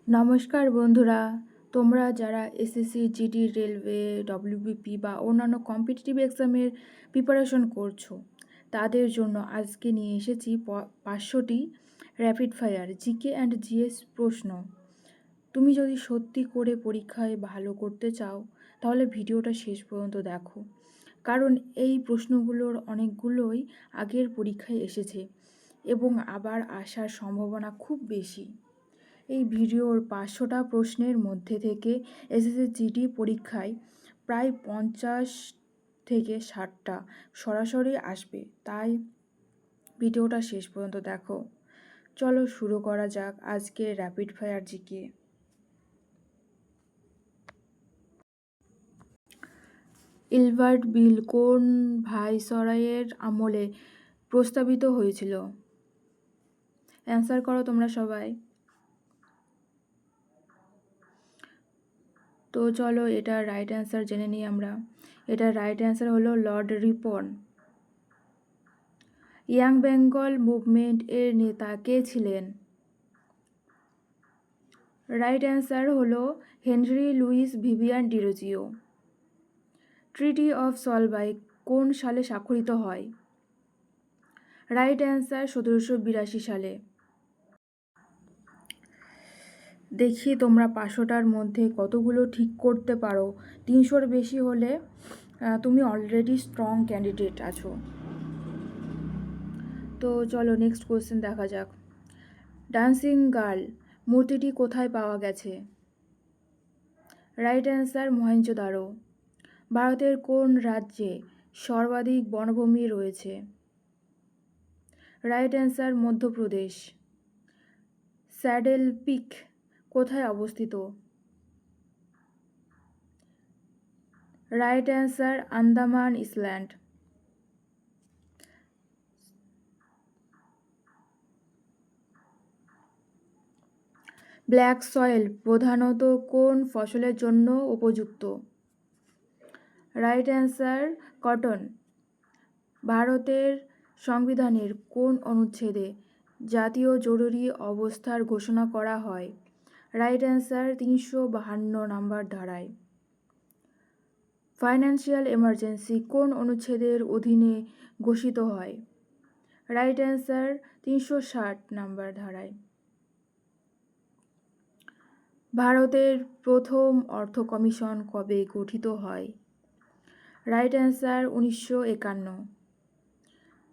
নমস্কার বন্ধুরা, তোমরা যারা এসএসসি, জিডি, রেলওয়ে, ডব্লিউবিপি বা অন্যান্য কম্পিটিটিভ এক্সামের প্রিপারেশন করছো, তাদের জন্য আজকে নিয়ে এসেছি 500টি rapid fire GK and GS প্রশ্ন। তুমি যদি সত্যি করে পরীক্ষায় ভালো করতে চাও, তাহলে ভিডিওটা শেষ পর্যন্ত দেখো, কারণ এই প্রশ্নগুলোর অনেকগুলোই আগের পরীক্ষায় এসেছে এবং আবার আসার সম্ভাবনা খুব বেশি। এই ভিডিওর 500টা প্রশ্নের মধ্যে থেকে এসএসসি জিডি পরীক্ষায় প্রায় 50 থেকে 60টা সরাসরি আসবে, তাই ভিডিওটা শেষ পর্যন্ত দেখো। চলো শুরু করা যাক আজকে র্যাপিড ফায়ার জিকে। ইলবার্ট বিল কোন ভাইসরয়ের আমলে প্রস্তাবিত হয়েছিল? অ্যান্সার করো তোমরা সবাই। তো চলো এটার রাইট অ্যান্সার জেনে নিই আমরা। এটার রাইট অ্যান্সার হলো lord Ripon. Young Bengal movement এর নেতা কে ছিলেন? রাইট অ্যান্সার হলো Henry Louis Vivian Derozio. Treaty of Salbai কোন সালে স্বাক্ষরিত হয়? রাইট অ্যান্সার 1782 সালে। দেখি তোমরা 500টার মধ্যে কতগুলো ঠিক করতে পারো। 300-র বেশি হলে তুমি অলরেডি স্ট্রং ক্যান্ডিডেট আছো। তো চলো নেক্সট কোয়েশ্চেন দেখা যাক। ডান্সিং গার্ল মূর্তিটি কোথায় পাওয়া গেছে? Right answer Mohenjodaro. ভারতের কোন রাজ্যে সর্বাধিক বনভূমি রয়েছে? Right answer Madhya Pradesh. Saddle peak কোথায় অবস্থিত? Right answer Andaman island. Black soil প্রধানত কোন ফসলের জন্য উপযুক্ত? Right answer cotton. ভারতের সংবিধানের কোন অনুচ্ছেদে জাতীয় জরুরি অবস্থার ঘোষণা করা হয়? রাইট অ্যান্সার 352 নম্বর ধারায়। ফাইন্যান্সিয়াল এমার্জেন্সি কোন অনুচ্ছেদের অধীনে ঘোষিত হয়? রাইট অ্যান্সার 360 নম্বর ধারায়। ভারতের প্রথম অর্থ কমিশন কবে গঠিত হয়? Right answer 1951।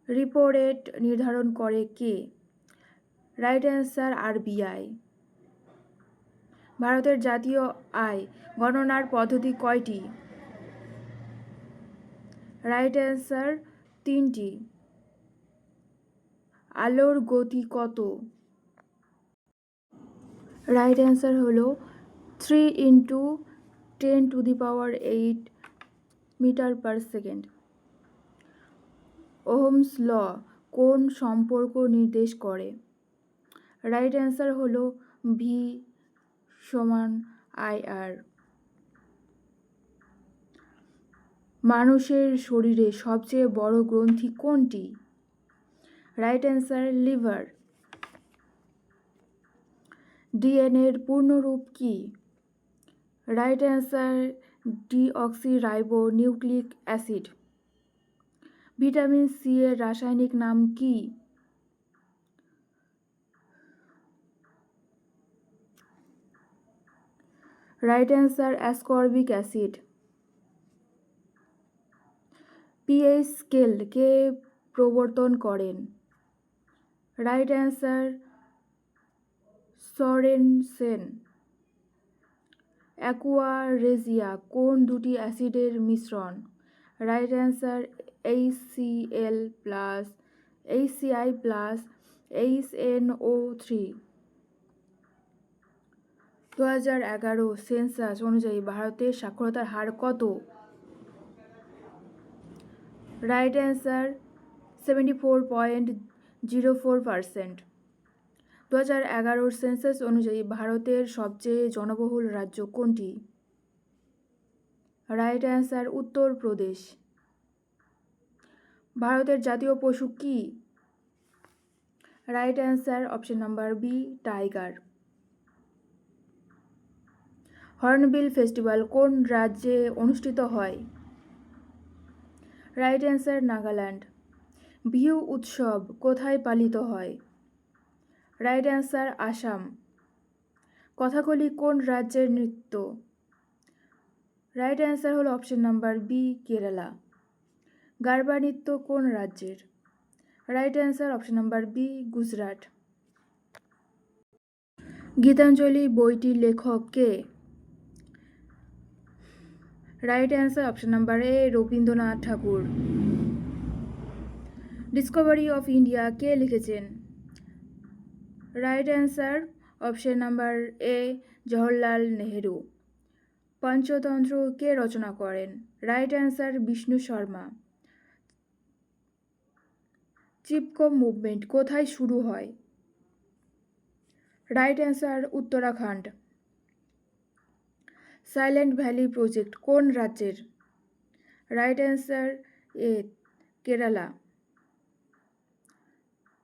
রিপো রেট নির্ধারণ করে কে? Right answer RBI. ভারতের জাতীয় আয় গণনার পদ্ধতি কয়টি? রাইট অ্যান্সার 3টি। আলোর গতি কত? রাইট অ্যান্সার হলো 3 × 10⁸ metre per second. Ohm's law কোন সম্পর্ক নির্দেশ করে? রাইট অ্যান্সার হলো ভি সমান IR। মানুষের শরীরে সবচেয়ে বড় গ্রন্থি কোনটি? Right answer liver. ডিএনএর পূর্ণরূপ কি? Right answer deoxyribonucleic acid. Vitamin C এর রাসায়নিক নাম কি? Right answer ascorbic acid. PH scale কে প্রবর্তন করেন? Right answer সরেনসেন। অ্যাকুয়ারেজিয়া কোন দুটি অ্যাসিডের মিশ্রণ? Right answer HCl+, HCl+, HNO3। 2011 census অনুযায়ী ভারতের সাক্ষরতার হার কত? Right answer 74.04%। 2011 সেন্সাস অনুযায়ী ভারতের সবচেয়ে জনবহুল রাজ্য কোনটি? Right answer Uttar Pradesh. ভারতের জাতীয় পশু কি? Right answer option number B tiger. Hornbill festival কোন রাজ্যে অনুষ্ঠিত হয়? Right answer Nagaland. বিহু উৎসব কোথায় পালিত হয়? Right answer Assam. কথাকলি কোন রাজ্যের নৃত্য? রাইট অ্যান্সার হলো option number B, Kerala. Garba নৃত্য কোন রাজ্যের? Right answer option number B, Gujarat. Gitanjali বইটির লেখক কে? Right answer option number A, Rabindranath Thakur. Discovery of India কে লিখেছেন? Right answer option number A, Jawaharlal Nehru. Panchatantra কে রচনা করেন? Right answer Vishnu Sharma. Chipko movement কোথায় শুরু হয়? Right answer Uttarakhand. Silent valley project কোন রাজ্যের? Right answer A, Kerala.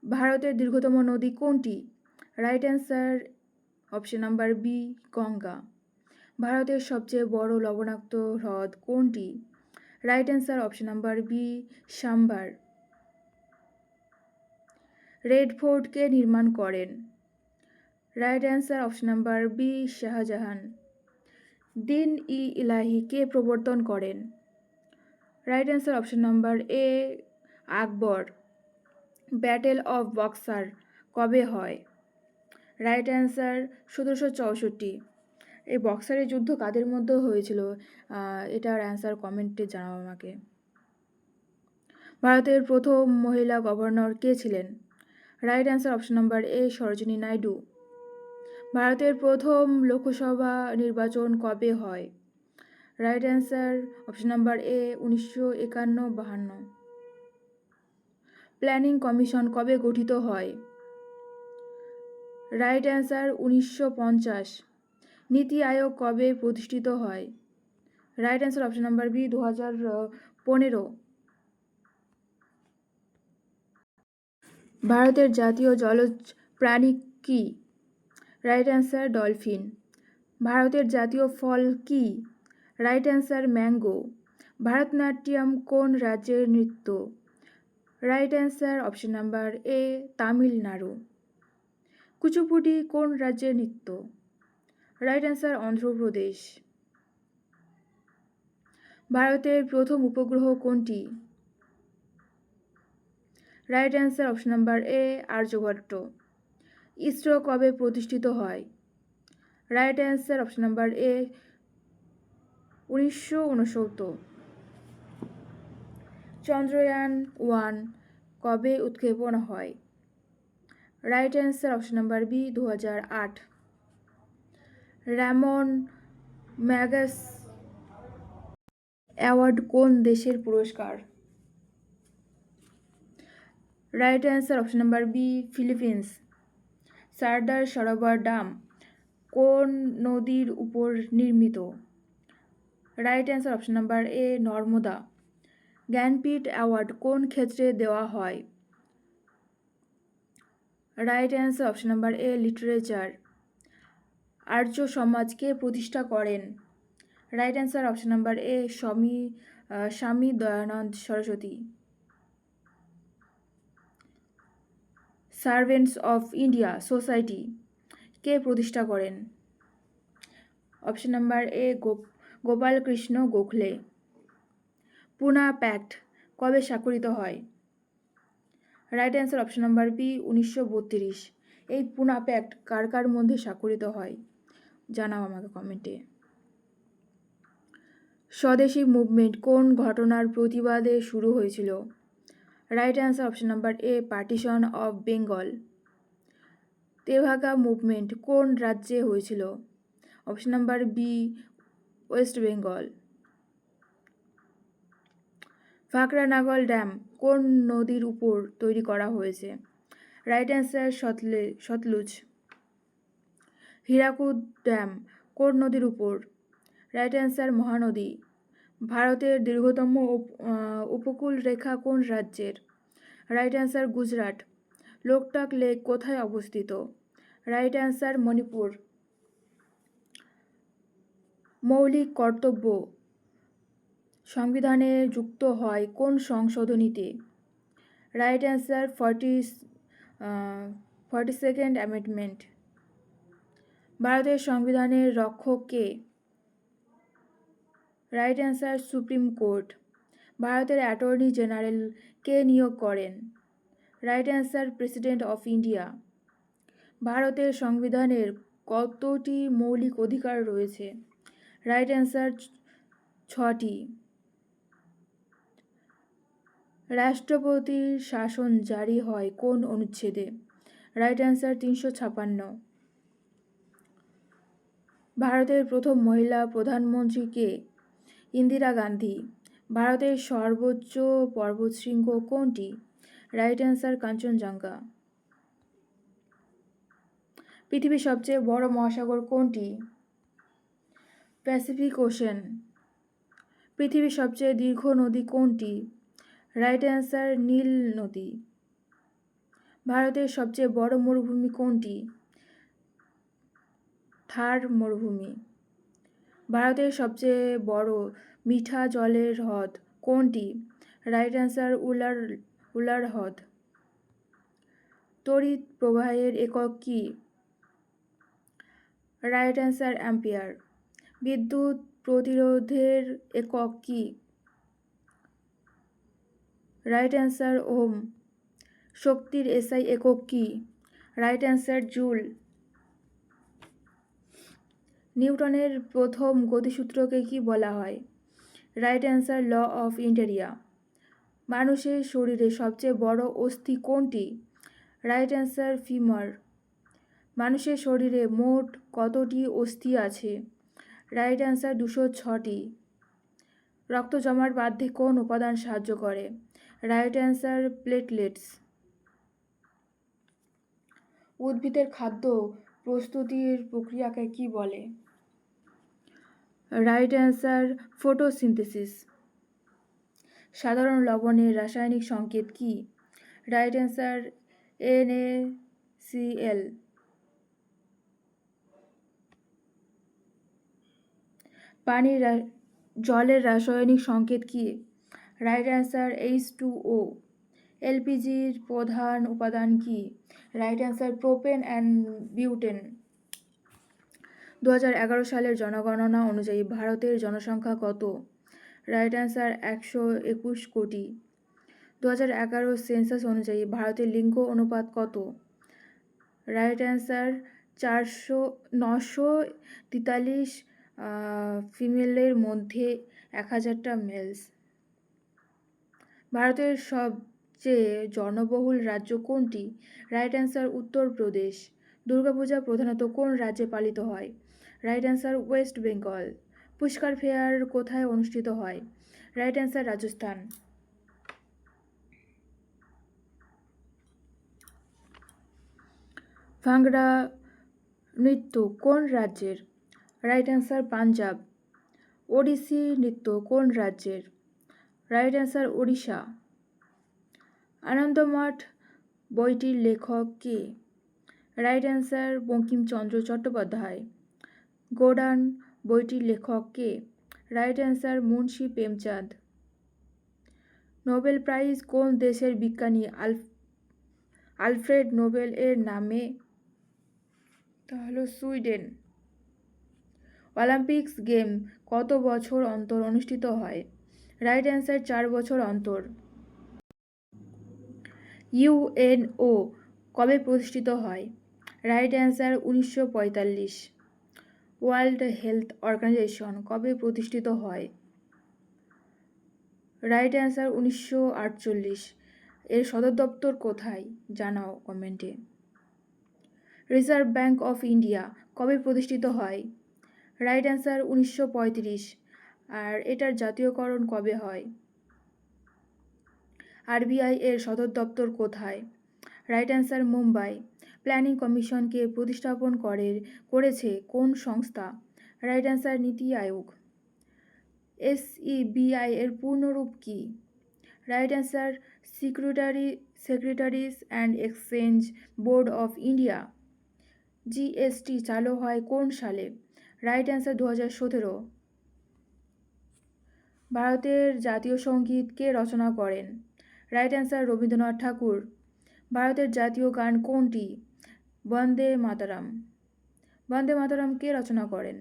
ভারতের দীর্ঘতম নদী কোনটি? Right answer option number B, Ganga. ভারতের সবচেয়ে বড় লবণাক্ত হ্রদ কোনটি? Right answer option number B, Sambhar. Red fort কে নির্মাণ করেন? Right answer option number B, Shahjahan. Din i Ilahi কে প্রবর্তন করেন? Right answer option number A, Akbar. Battle of Buxar কবে হয়? Right answer 1764। এই বক্সারের যুদ্ধ কাদের মধ্যে হয়েছিল? এটার অ্যান্সার কমেন্টে জানাও আমাকে। ভারতের প্রথম মহিলা গভর্নর কে ছিলেন? Right answer option number A, Sarojini Naidu. ভারতের প্রথম লোকসভা নির্বাচন কবে হয়? Right answer option number A, 1951-52। Planning commission কবে গঠিত হয়? Right answer 1950। নীতি আয়োগ কবে প্রতিষ্ঠিত হয়? Right answer option number B, 2015। ভারতের জাতীয় জলজ প্রাণী কি? Right answer dolphin. ভারতের জাতীয় ফল কি? Right answer mango. ভারতনাট্যম কোন রাজ্যের নৃত্য? Right answer option number A, Tamil Nadu. Kuchipudi কোন রাজ্যের নৃত্য? Right answer Andhra Pradesh. ভারতের প্রথম উপগ্রহ কোনটি? Right answer option number A, Aryabhata. ISRO কবে প্রতিষ্ঠিত হয়? Right answer option number A, 1969। Chandrayaan one কবে উৎক্ষেপণ হয়? Right answer option number B, 2008। Ramon Magsaysay award কোন দেশের পুরস্কার? Right answer option number B, Philippines. Sardar Sarovar dam কোন নদীর উপর নির্মিত? রাইট অ্যান্সার অপশন নাম্বার এ, নর্মদা। জ্ঞানপীঠ অ্যাওয়ার্ড কোন ক্ষেত্রে দেওয়া হয়? Right answer option number A, literature. Arya Samaj কে প্রতিষ্ঠা করেন? Right answer option number A, Swami Dayanand Saraswati. Servants of India society কে প্রতিষ্ঠা করেন? Option number A, Gopal Krishna Gokhale. Poona pact কবে স্বাক্ষরিত হয়? Right answer option number B, 1932। এই পুনা প্যাক্ট কার কার মধ্যে স্বাক্ষরিত হয় জানাও আমাকে কমেন্টে। স্বদেশী মুভমেন্ট কোন ঘটনার প্রতিবাদে শুরু হয়েছিল? Right answer option number A, partition of Bengal. Tebhaga movement কোন রাজ্যে হয়েছিল? Option number B, west Bengal. Bhakra Nangal dam কোন নদীর উপর তৈরি করা হয়েছে? Right answer Sutlej. Hirakud dam কোন নদীর উপর? Right answer Mahanadi. ভারতের দীর্ঘতম উপকূল রেখা কোন রাজ্যের? Right answer Gujarat. Loktak lake কোথায় অবস্থিত? Right answer Manipur. মৌলিক কর্তব্য সংবিধানে যুক্ত হয় কোন সংশোধনীতে? Right answer 42nd amendment. ভারতের সংবিধানের রক্ষক কে? Right answer supreme court. ভারতের অ্যাটর্নি জেনারেল কে নিয়োগ করেন? Right answer president of India. ভারতের সংবিধানের কতটি মৌলিক অধিকার রয়েছে? রাইট অ্যান্সার 6টি। রাষ্ট্রপতির শাসন জারি হয় কোন অনুচ্ছেদে? Right answer 356। ভারতের প্রথম মহিলা প্রধানমন্ত্রী কে? ইন্দিরা গান্ধী। ভারতের সর্বোচ্চ পর্বতশৃঙ্গ কোনটি? Right answer Kanchenjunga. পৃথিবীর সবচেয়ে বড় মহাসাগর কোনটি? Pacific ocean. পৃথিবীর সবচেয়ে দীর্ঘ নদী কোনটি? রাইট অ্যান্সার নীল নদী। ভারতের সবচেয়ে বড় মরুভূমি কোনটি? থার মরুভূমি। ভারতের সবচেয়ে বড় মিঠা জলের হ্রদ কোনটি? রাইট অ্যান্সার উলার হ্রদ। তড়িৎ প্রবাহের একক কি? Right answer ampere. বিদ্যুৎ প্রতিরোধের একক কি? Right answer ohm. শক্তির এসআই একক কি? Right answer joule. নিউটনের প্রথম গতিসূত্রকে কি বলা হয়? Right answer law of inertia. মানুষের শরীরে সবচেয়ে বড় অস্থি কোনটি? Right answer femur. মানুষের শরীরে মোট কতটি অস্থি আছে? রাইট অ্যান্সার 206টি। রক্ত জমাট বাঁধতে কোন উপাদান সাহায্য করে? Right answer platelets. উদ্ভিদের খাদ্য প্রস্তুতির প্রক্রিয়াকে কি বলে? Right answer photosynthesis. সাধারণ লবণের রাসায়নিক সংকেত কি? Right answer NaCl। জলের রাসায়নিক সংকেত কি? Right answer H2O। এলপিজির প্রধান উপাদান কি? Right answer propane and butane. 2011 সালের জনগণনা অনুযায়ী ভারতের জনসংখ্যা কত? রাইট অ্যান্সার 121 কোটি। 2011 সেন্সাস অনুযায়ী ভারতের লিঙ্গ অনুপাত কত? রাইট অ্যান্সার 943 ফিমেলের মধ্যে 1000টা মেলস। ভারতের সবচেয়ে জনবহুল রাজ্য কোনটি? Right answer Uttar Pradesh. দুর্গাপূজা প্রধানত কোন রাজ্যে পালিত হয়? Right answer west Bengal. Pushkar fair কোথায় অনুষ্ঠিত হয়? Right answer Rajasthan. ভাংড়া নৃত্য কোন রাজ্যের? Right answer Punjab. ওড়িশি নৃত্য কোন রাজ্যের? Right answer Odisha. আনন্দমঠ বইটির লেখক কে? Right answer Bankim Chandra Chattopadhyay. গোডান বইটির লেখক কে? Right answer Munshi Premchand. Nobel prize কোন দেশের বিজ্ঞানী আলফ্রেড নোবেল এর নামে? তা হলো সুইডেন। অলিম্পিক্স গেম কত বছর অন্তর অনুষ্ঠিত হয়? রাইট অ্যান্সার 4 বছর অন্তর। ইউএনও কবে প্রতিষ্ঠিত হয়? Right answer 1945। World Health Organization কবে প্রতিষ্ঠিত হয়? Right answer 1948। এর সদর দপ্তর কোথায়? জানাও কমেন্টে। রিজার্ভ ব্যাঙ্ক অফ ইন্ডিয়া কবে প্রতিষ্ঠিত হয়? Right answer 1935। আর এটার জাতীয়করণ কবে হয়? আরবিআই এর সদর দপ্তর কোথায়? Right answer Mumbai. প্ল্যানিং কমিশনকে প্রতিস্থাপন করেছে কোন সংস্থা? রাইট অ্যান্সার নীতি আয়োগ। SEBI এর পূর্ণরূপ কি? Right answer secretaries and exchange board of India. GST চালু হয় কোন সালে? Right answer 2017। ভারতের জাতীয় সঙ্গীত কে রচনা করেন? Right answer Rabindranath Thakur. ভারতের জাতীয় গান কোনটি? বন্দে মাতরম। বন্দে মাতরম কে রচনা করেন?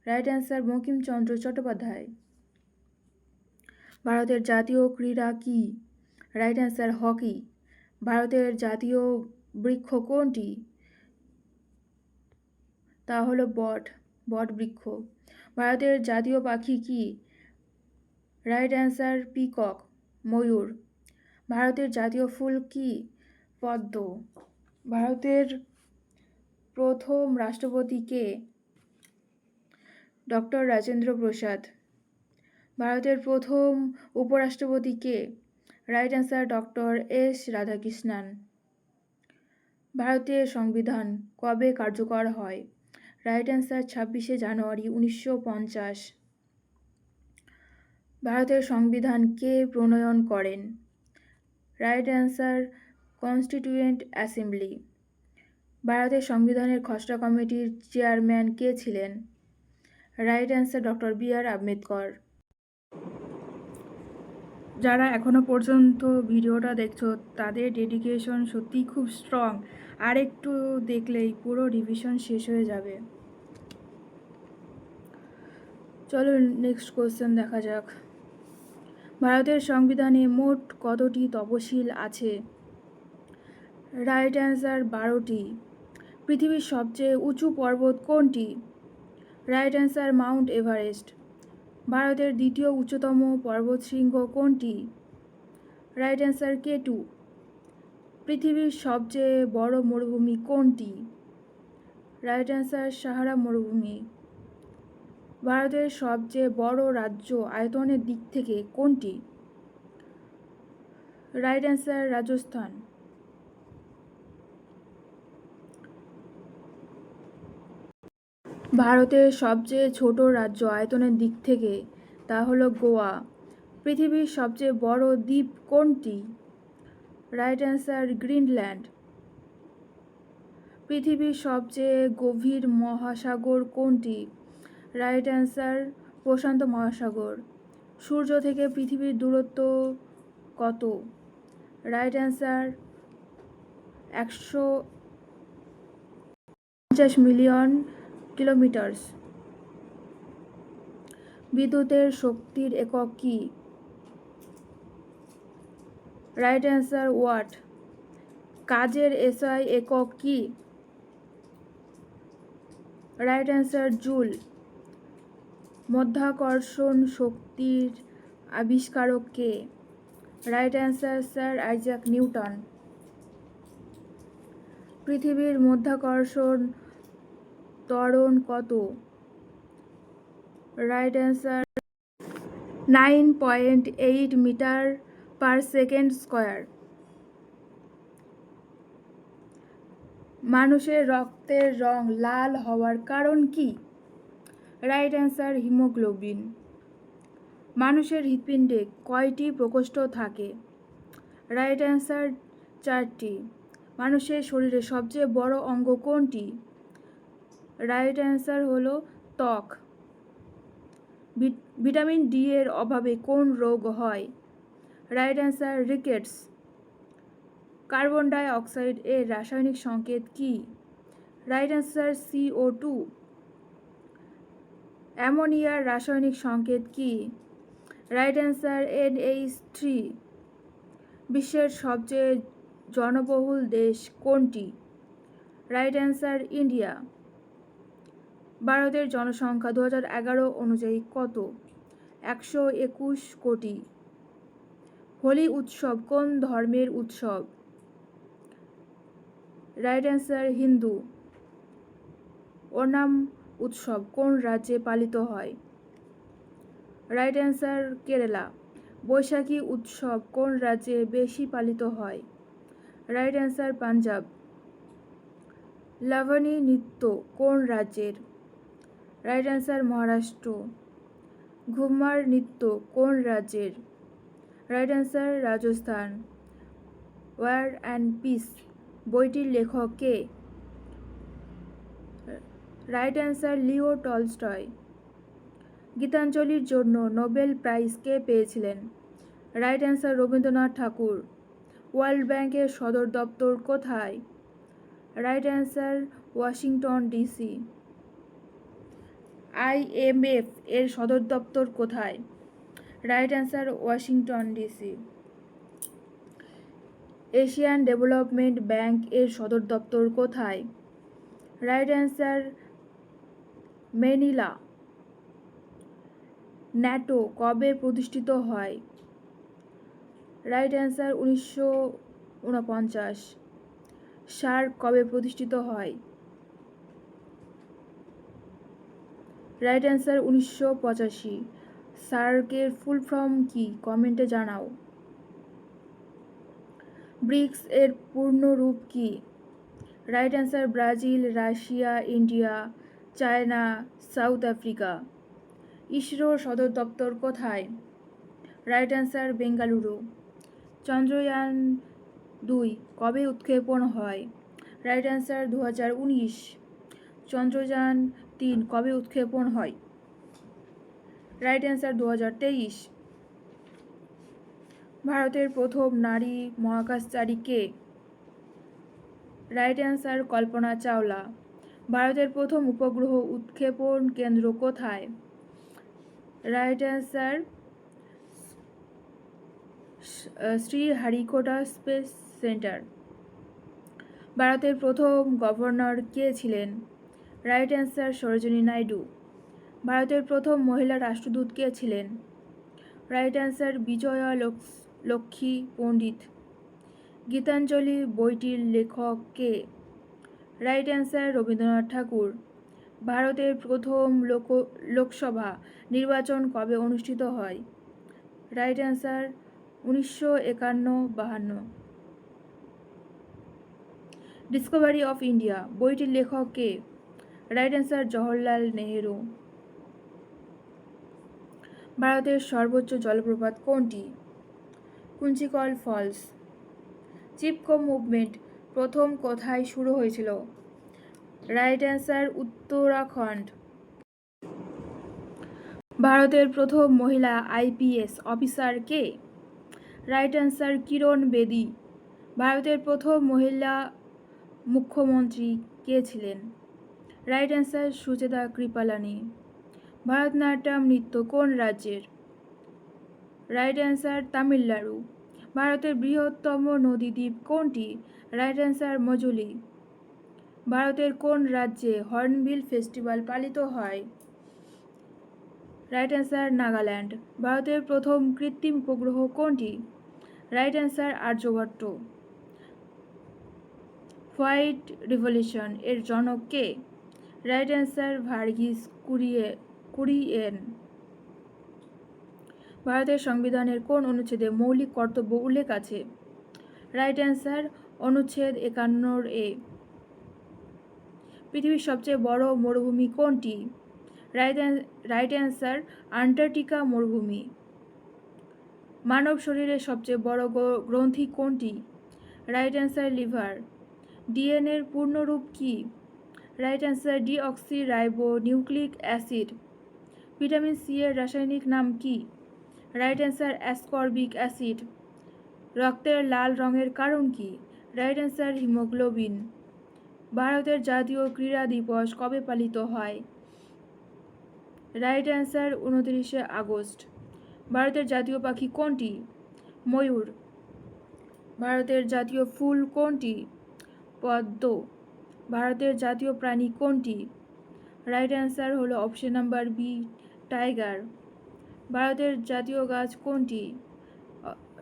Right answer Bankim Chandra Chattopadhyay. ভারতের জাতীয় ক্রীড়া কি? Right answer hockey. ভারতের জাতীয় বৃক্ষ কোনটি? তা হলো বট বৃক্ষ। ভারতের জাতীয় পাখি কি? রাইট অ্যান্সার পিকক, ময়ূর। ভারতের জাতীয় ফুল কি? পদ্ম। ভারতের প্রথম রাষ্ট্রপতি কে? ডক্টর রাজেন্দ্র প্রসাদ। ভারতের প্রথম উপরাষ্ট্রপতি কে? Right answer doctor S Radhakrishnan. ভারতের সংবিধান কবে কার্যকর হয়? রাইট অ্যান্সার 26শে জানুয়ারি 1950। ভারতের সংবিধান কে প্রণয়ন করেন? Right answer constituent assembly. ভারতের সংবিধানের খসড়া কমিটির চেয়ারম্যান কে ছিলেন? Right answer doctor B R. Ambedkar. যারা এখনো পর্যন্ত ভিডিওটা দেখছো তাদের ডেডিকেশন সত্যিই খুব স্ট্রং। আর একটু দেখলেই পুরো রিভিশন শেষ হয়ে যাবে। চলো নেক্সট কোশ্চেন দেখা যাক। ভারতের সংবিধানে মোট কতটি তপশিল আছে? রাইট অ্যান্সার 12টি। পৃথিবীর সবচেয়ে উঁচু পর্বত কোনটি? Right answer mount Everest. ভারতের দ্বিতীয় উচ্চতম পর্বতশৃঙ্গ কোনটি? Right answer K2। পৃথিবীর সবচেয়ে বড় মরুভূমি কোনটি? রাইট অ্যান্সার সাহারা মরুভূমি। ভারতের সবচেয়ে বড় রাজ্য আয়তনের দিক থেকে কোনটি? Right answer Rajasthan. ভারতের সবচেয়ে ছোট রাজ্য আয়তনের দিক থেকে, তা হলো গোয়া। পৃথিবীর সবচেয়ে বড় দ্বীপ কোনটি? Right answer Greenland. পৃথিবীর সবচেয়ে গভীর মহাসাগর কোনটি? রাইট অ্যান্সার প্রশান্ত মহাসাগর। সূর্য থেকে পৃথিবীর দূরত্ব কত? Right answer 150 million kilometres. বিদ্যুতের শক্তির একক কি? Right answer watt. কাজের এসআই একক কি? Right answer joule. মাধ্যাকর্ষণ শক্তির আবিষ্কারক কে? Right answer sir Isaac Newton. পৃথিবীর মাধ্যাকর্ষণ ত্বরণ কত? Right answer 9.8 metre per second square. মানুষের রক্তের রং লাল হওয়ার কারণ কি? Right answer haemoglobin. মানুষের হৃৎপিণ্ডে কয়টি প্রকোষ্ঠ থাকে? রাইট অ্যান্সার 4টি। মানুষের শরীরে সবচেয়ে বড় অঙ্গ কোনটি? রাইট অ্যান্সার হলো ত্বক। ভিটামিন ডি এর অভাবে কোন রোগ হয়? Right answer rickets. Carbon die oxide এর রাসায়নিক সংকেত কি? Right answer CO2। অ্যামোনিয়ার রাসায়নিক সংকেত কি? Right answer NH3। বিশ্বের সবচেয়ে জনবহুল দেশ কোনটি? Right answer India. ভারতের জনসংখ্যা 2011 অনুযায়ী কত? 121 কোটি। হোলি উৎসব কোন ধর্মের উৎসব? Right answer Hindu. ওনাম উৎসব কোন রাজ্যে পালিত হয়? Right answer Kerala. বৈশাখী উৎসব কোন রাজ্যে বেশি পালিত হয়? Right answer Punjab. লাবণী নৃত্য কোন রাজ্যের? Right answer Maharashtra. ঘুমার নৃত্য কোন রাজ্যের? Right answer Rajasthan. War and peace বইটির লেখক কে? Right answer Leo Tolstoy. গীতাঞ্জলির জন্য নোবেল প্রাইজ কে পেয়েছিলেন? Right answer Rabindranath Thakur. World ব্যাংকের সদর দপ্তর কোথায়? Right answer Washington DC. IMF এর সদর দপ্তর কোথায়? Right answer Washington DC. Asian development bank এর সদর দপ্তর কোথায়? Right answer Manila. ন্যাটো কবে প্রতিষ্ঠিত হয়? Right answer 1949। সার্ক কবে প্রতিষ্ঠিত হয়? Right answer 1985। সার্কের ফুল ফর্ম কি? কমেন্টে জানাও। ব্রিক্স এর পূর্ণ রূপ কি? Right answer Brazil, Russia, India, China, south Africa. ইসরোর সদর দপ্তর কোথায়? Right answer Bengaluru. চন্দ্রযান-2 কবে উৎক্ষেপণ হয়? Right answer 2019। চন্দ্রযান-3 কবে উৎক্ষেপণ হয়? Right answer 2023। ভারতের প্রথম নারী মহাকাশচারী কে? Right answer Kalpana Chawla. ভারতের প্রথম উপগ্রহ উৎক্ষেপণ কেন্দ্র কোথায়? Right answer Sriharikota space centre. ভারতের প্রথম গভর্নর কে ছিলেন? Right answer Sarojini Naidu. ভারতের প্রথম মহিলা রাষ্ট্রদূত কে ছিলেন? Right answer Vijaya Lakshmi Pandit. গীতাঞ্জলি বইটির লেখক কে? Right answer Rabindranath Thakur. ভারতের প্রথম লোকসভা নির্বাচন কবে অনুষ্ঠিত হয়? Right answer 1951-52। Discovery of India বইটির লেখক কে? Right answer Jawaharlal Nehru. ভারতের সর্বোচ্চ জলপ্রপাত কোনটি? কুঞ্চিকল ফলস। চিপকো মুভমেন্ট প্রথম কোথায় শুরু হয়েছিল? Right answer Uttarakhand. ভারতের প্রথম মহিলা IPS অফিসার কে? Right answer Kiran Bedi. ভারতের প্রথম মহিলা মুখ্যমন্ত্রী কে ছিলেন? Right answer Sucheta Kripalani. ভারতনাট্যম নৃত্য কোন রাজ্যের? Right answer Tamil Nadu. ভারতের বৃহত্তম নদীদ্বীপ কোনটি? Right answer Majuli. ভারতের কোন রাজ্যে হর্নবিল ফেস্টিভ্যাল পালিত হয়? Right answer Nagaland. ভারতের প্রথম কৃত্রিম উপগ্রহ কোনটি? Right answer Aryabhata. White revolution এর জনক কে? Right answer Verghese Kurien. ভারতের সংবিধানের কোন অনুচ্ছেদে মৌলিক কর্তব্য উল্লেখ আছে? রাইট অ্যান্সার অনুচ্ছেদ 51A। পৃথিবীর সবচেয়ে বড় মরুভূমি কোনটি? রাইট অ্যান্সার আন্টার্কটিকা মরুভূমি। মানব শরীরের সবচেয়ে বড় গ্রন্থি কোনটি? Right answer liver. DNA এর পূর্ণরূপ কি? Right answer deoxyribonucleic acid. Vitamin C এর রাসায়নিক নাম কি? Right answer ascorbic acid. রক্তের লাল রঙের কারণ কি? Right answer haemoglobin. ভারতের জাতীয় ক্রীড়া দিবস কবে পালিত হয়? রাইট অ্যান্সার 29শে আগস্ট। ভারতের জাতীয় পাখি কোনটি? ময়ূর। ভারতের জাতীয় ফুল কোনটি? পদ্ম। ভারতের জাতীয় প্রাণী কোনটি? রাইট অ্যান্সার হলো অপশন নাম্বার বি, টাইগার। ভারতের জাতীয় গাছ কোনটি?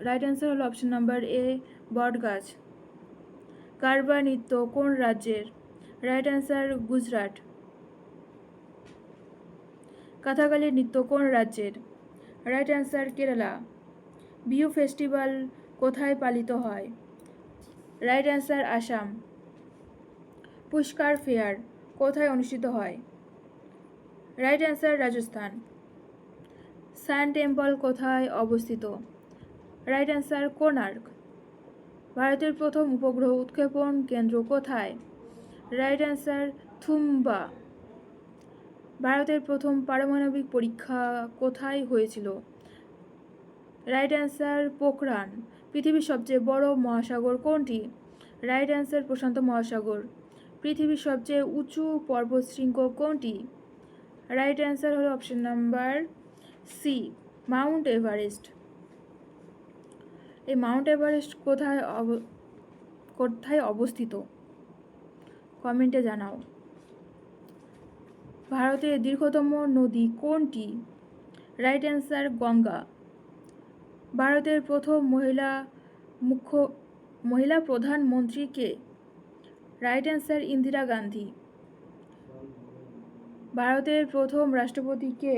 রাইট অ্যান্সার হলো অপশন নাম্বার এ, বট গাছ। কারবা নৃত্য কোন রাজ্যের? Right answer Gujarat. কথাকলি নৃত্য কোন রাজ্যের? Right answer Kerala. Bihu festival কোথায় পালিত হয়? Right answer Assam. Pushkar fair কোথায় অনুষ্ঠিত হয়? Right answer Rajasthan. Sun temple কোথায় অবস্থিত? Right answer Konark. ভারতের প্রথম উপগ্রহ উৎক্ষেপণ কেন্দ্র কোথায়? Right answer Thumba. ভারতের প্রথম পারমাণবিক পরীক্ষা কোথায় হয়েছিল? Right answer Pokhran. পৃথিবীর সবচেয়ে বড় মহাসাগর কোনটি? রাইট অ্যান্সার প্রশান্ত মহাসাগর। পৃথিবীর সবচেয়ে উঁচু পর্বতশৃঙ্গ কোনটি? রাইট অ্যান্সার হলো option number C, mount Everest. এই মাউন্ট এভারেস্ট কোথায় অবস্থিত? কমেন্টে জানাও। ভারতের দীর্ঘতম নদী কোনটি? Right answer Ganga. ভারতের প্রথম মহিলা প্রধানমন্ত্রী কে? Right answer Indira Gandhi. ভারতের প্রথম রাষ্ট্রপতি কে?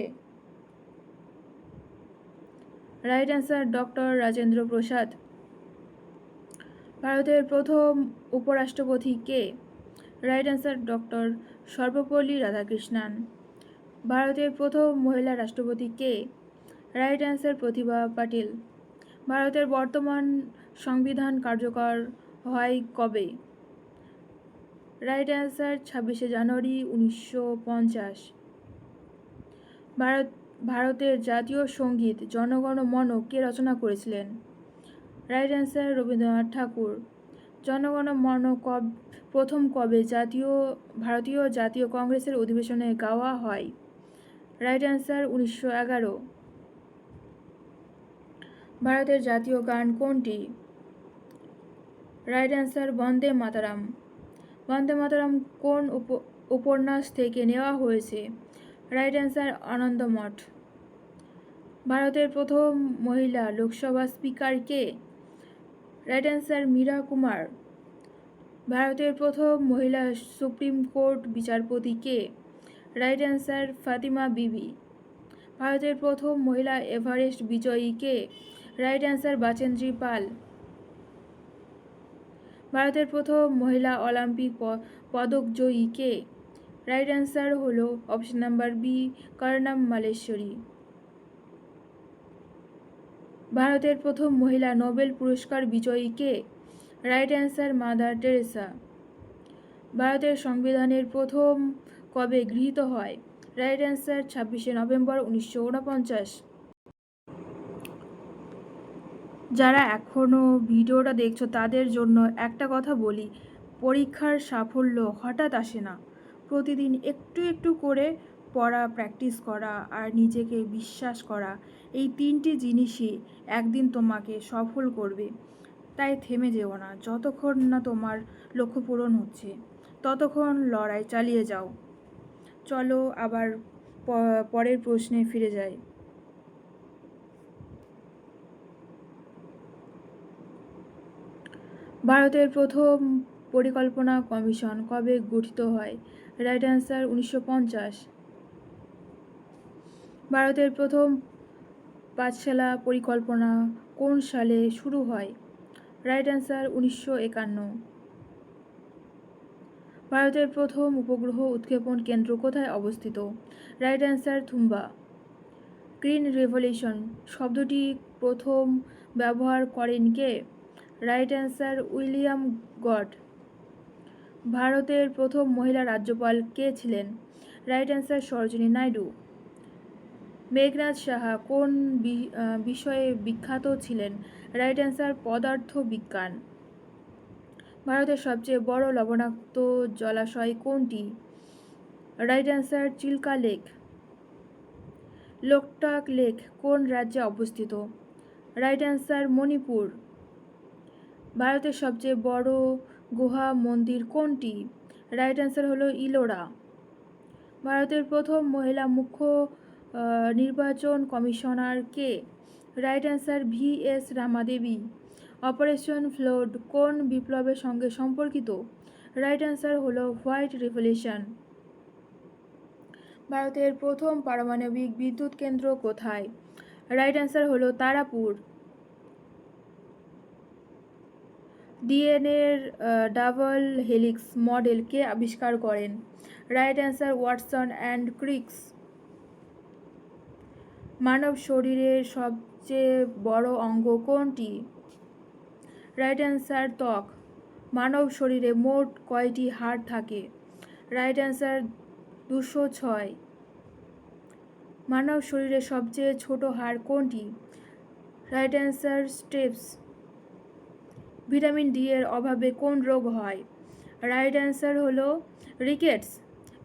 Right answer doctor Rajendra Prasad. ভারতের প্রথম উপরাষ্ট্রপতি কে? Right answer doctor Sarvepalli Radhakrishnan. ভারতের প্রথম মহিলা রাষ্ট্রপতি কে? Right answer Pratibha Patil. ভারতের বর্তমান সংবিধান কার্যকর হয় কবে? রাইট অ্যান্সার 26শে জানুয়ারি 1950। ভারতের জাতীয় সঙ্গীত জনগণ মন কে রচনা করেছিলেন? রাইট অ্যান্সার রবীন্দ্রনাথ ঠাকুর। জনগণ মন প্রথম কবে ভারতীয় জাতীয় কংগ্রেসের অধিবেশনে গাওয়া হয়? Right answer 1911। ভারতের জাতীয় গান কোনটি? রাইট অ্যান্সার বন্দে মাতরম। বন্দে মাতরম কোন উপন্যাস থেকে নেওয়া হয়েছে? Right answer Anandamath. ভারতের প্রথম মহিলা লোকসভা স্পিকার কে? Right answer Meira Kumar. ভারতের প্রথম মহিলা সুপ্রিম কোর্ট বিচারপতি কে? রাইট অ্যান্সার ফাতিমা বিবি। ভারতের প্রথম মহিলা এভারেস্ট বিজয়ী কে? Right answer Bachendri Pal. ভারতের প্রথম মহিলা অলিম্পিক পদকজয়ী কে? রাইট অ্যান্সার হলো option number B, Karnam Malleswari. ভারতের প্রথম মহিলা নোবেল পুরস্কার বিজয়ী কে? Right answer Mother Teresa. ভারতের সংবিধানের প্রথম কবে গৃহীত হয়? রাইট অ্যান্সার 26শে নভেম্বর 1949। যারা এখনও ভিডিওটা দেখছো তাদের জন্য একটা কথা বলি, পরীক্ষার সাফল্য হঠাৎ আসে না। প্রতিদিন একটু একটু করে পড়া, প্র্যাকটিস করা আর নিজেকে বিশ্বাস করা, এই 3টি জিনিসই একদিন তোমাকে সফল করবে। তাই থেমে যেও না, যতক্ষণ না তোমার লক্ষ্য পূরণ হচ্ছে ততক্ষণ লড়াই চালিয়ে যাও। চলো আবার পরের প্রশ্নে ফিরে যাই। ভারতের প্রথম পরিকল্পনা কমিশন কবে গঠিত হয়? Right answer 1950। ভারতের প্রথম পাঠশালা পরিকল্পনা কোন সালে শুরু হয়? Right answer 1951। ভারতের প্রথম উপগ্রহ উৎক্ষেপণ কেন্দ্র কোথায় অবস্থিত? Right answer Thumba. Green revolution শব্দটি প্রথম ব্যবহার করেন কে? Right answer William Gaud. ভারতের প্রথম মহিলা রাজ্যপাল কে ছিলেন? Right answer Sarojini Naidu. মেঘনাদ সাহা কোন বিষয়ে বিখ্যাত ছিলেন? রাইট অ্যান্সার পদার্থ বিজ্ঞান। ভারতের সবচেয়ে বড় লবণাক্ত জলাশয় কোনটি? Right answer Chilka lake. Loktak lake কোন রাজ্যে অবস্থিত? Right answer Manipur. ভারতের সবচেয়ে বড় গুহা মন্দির কোনটি? রাইট অ্যান্সার হলো ইলোরা। ভারতের প্রথম মহিলা মুখ্য নির্বাচন কমিশনার কে? Right answer VS Ramadevi. Operation flood কোন বিপ্লবের সঙ্গে সম্পর্কিত? রাইট অ্যান্সার হলো হোয়াইট রেভলিউশন। ভারতের প্রথম পারমাণবিক বিদ্যুৎ কেন্দ্র কোথায়? রাইট অ্যান্সার হলো তারাপুর। ডিএনএর ডাবল হেলিক্স মডেল কে আবিষ্কার করেন? Right answer Watson and Cricks. মানব শরীরের সবচেয়ে বড় অঙ্গ কোনটি? রাইট অ্যান্সার ত্বক। মানব শরীরে মোট কয়টি হাড় থাকে? Right answer 206। মানব শরীরের সবচেয়ে ছোট হাড় কোনটি? Right answer stapes. Vitamin D এর অভাবে কোন রোগ হয়? রাইট অ্যান্সার হলো রিকেটস।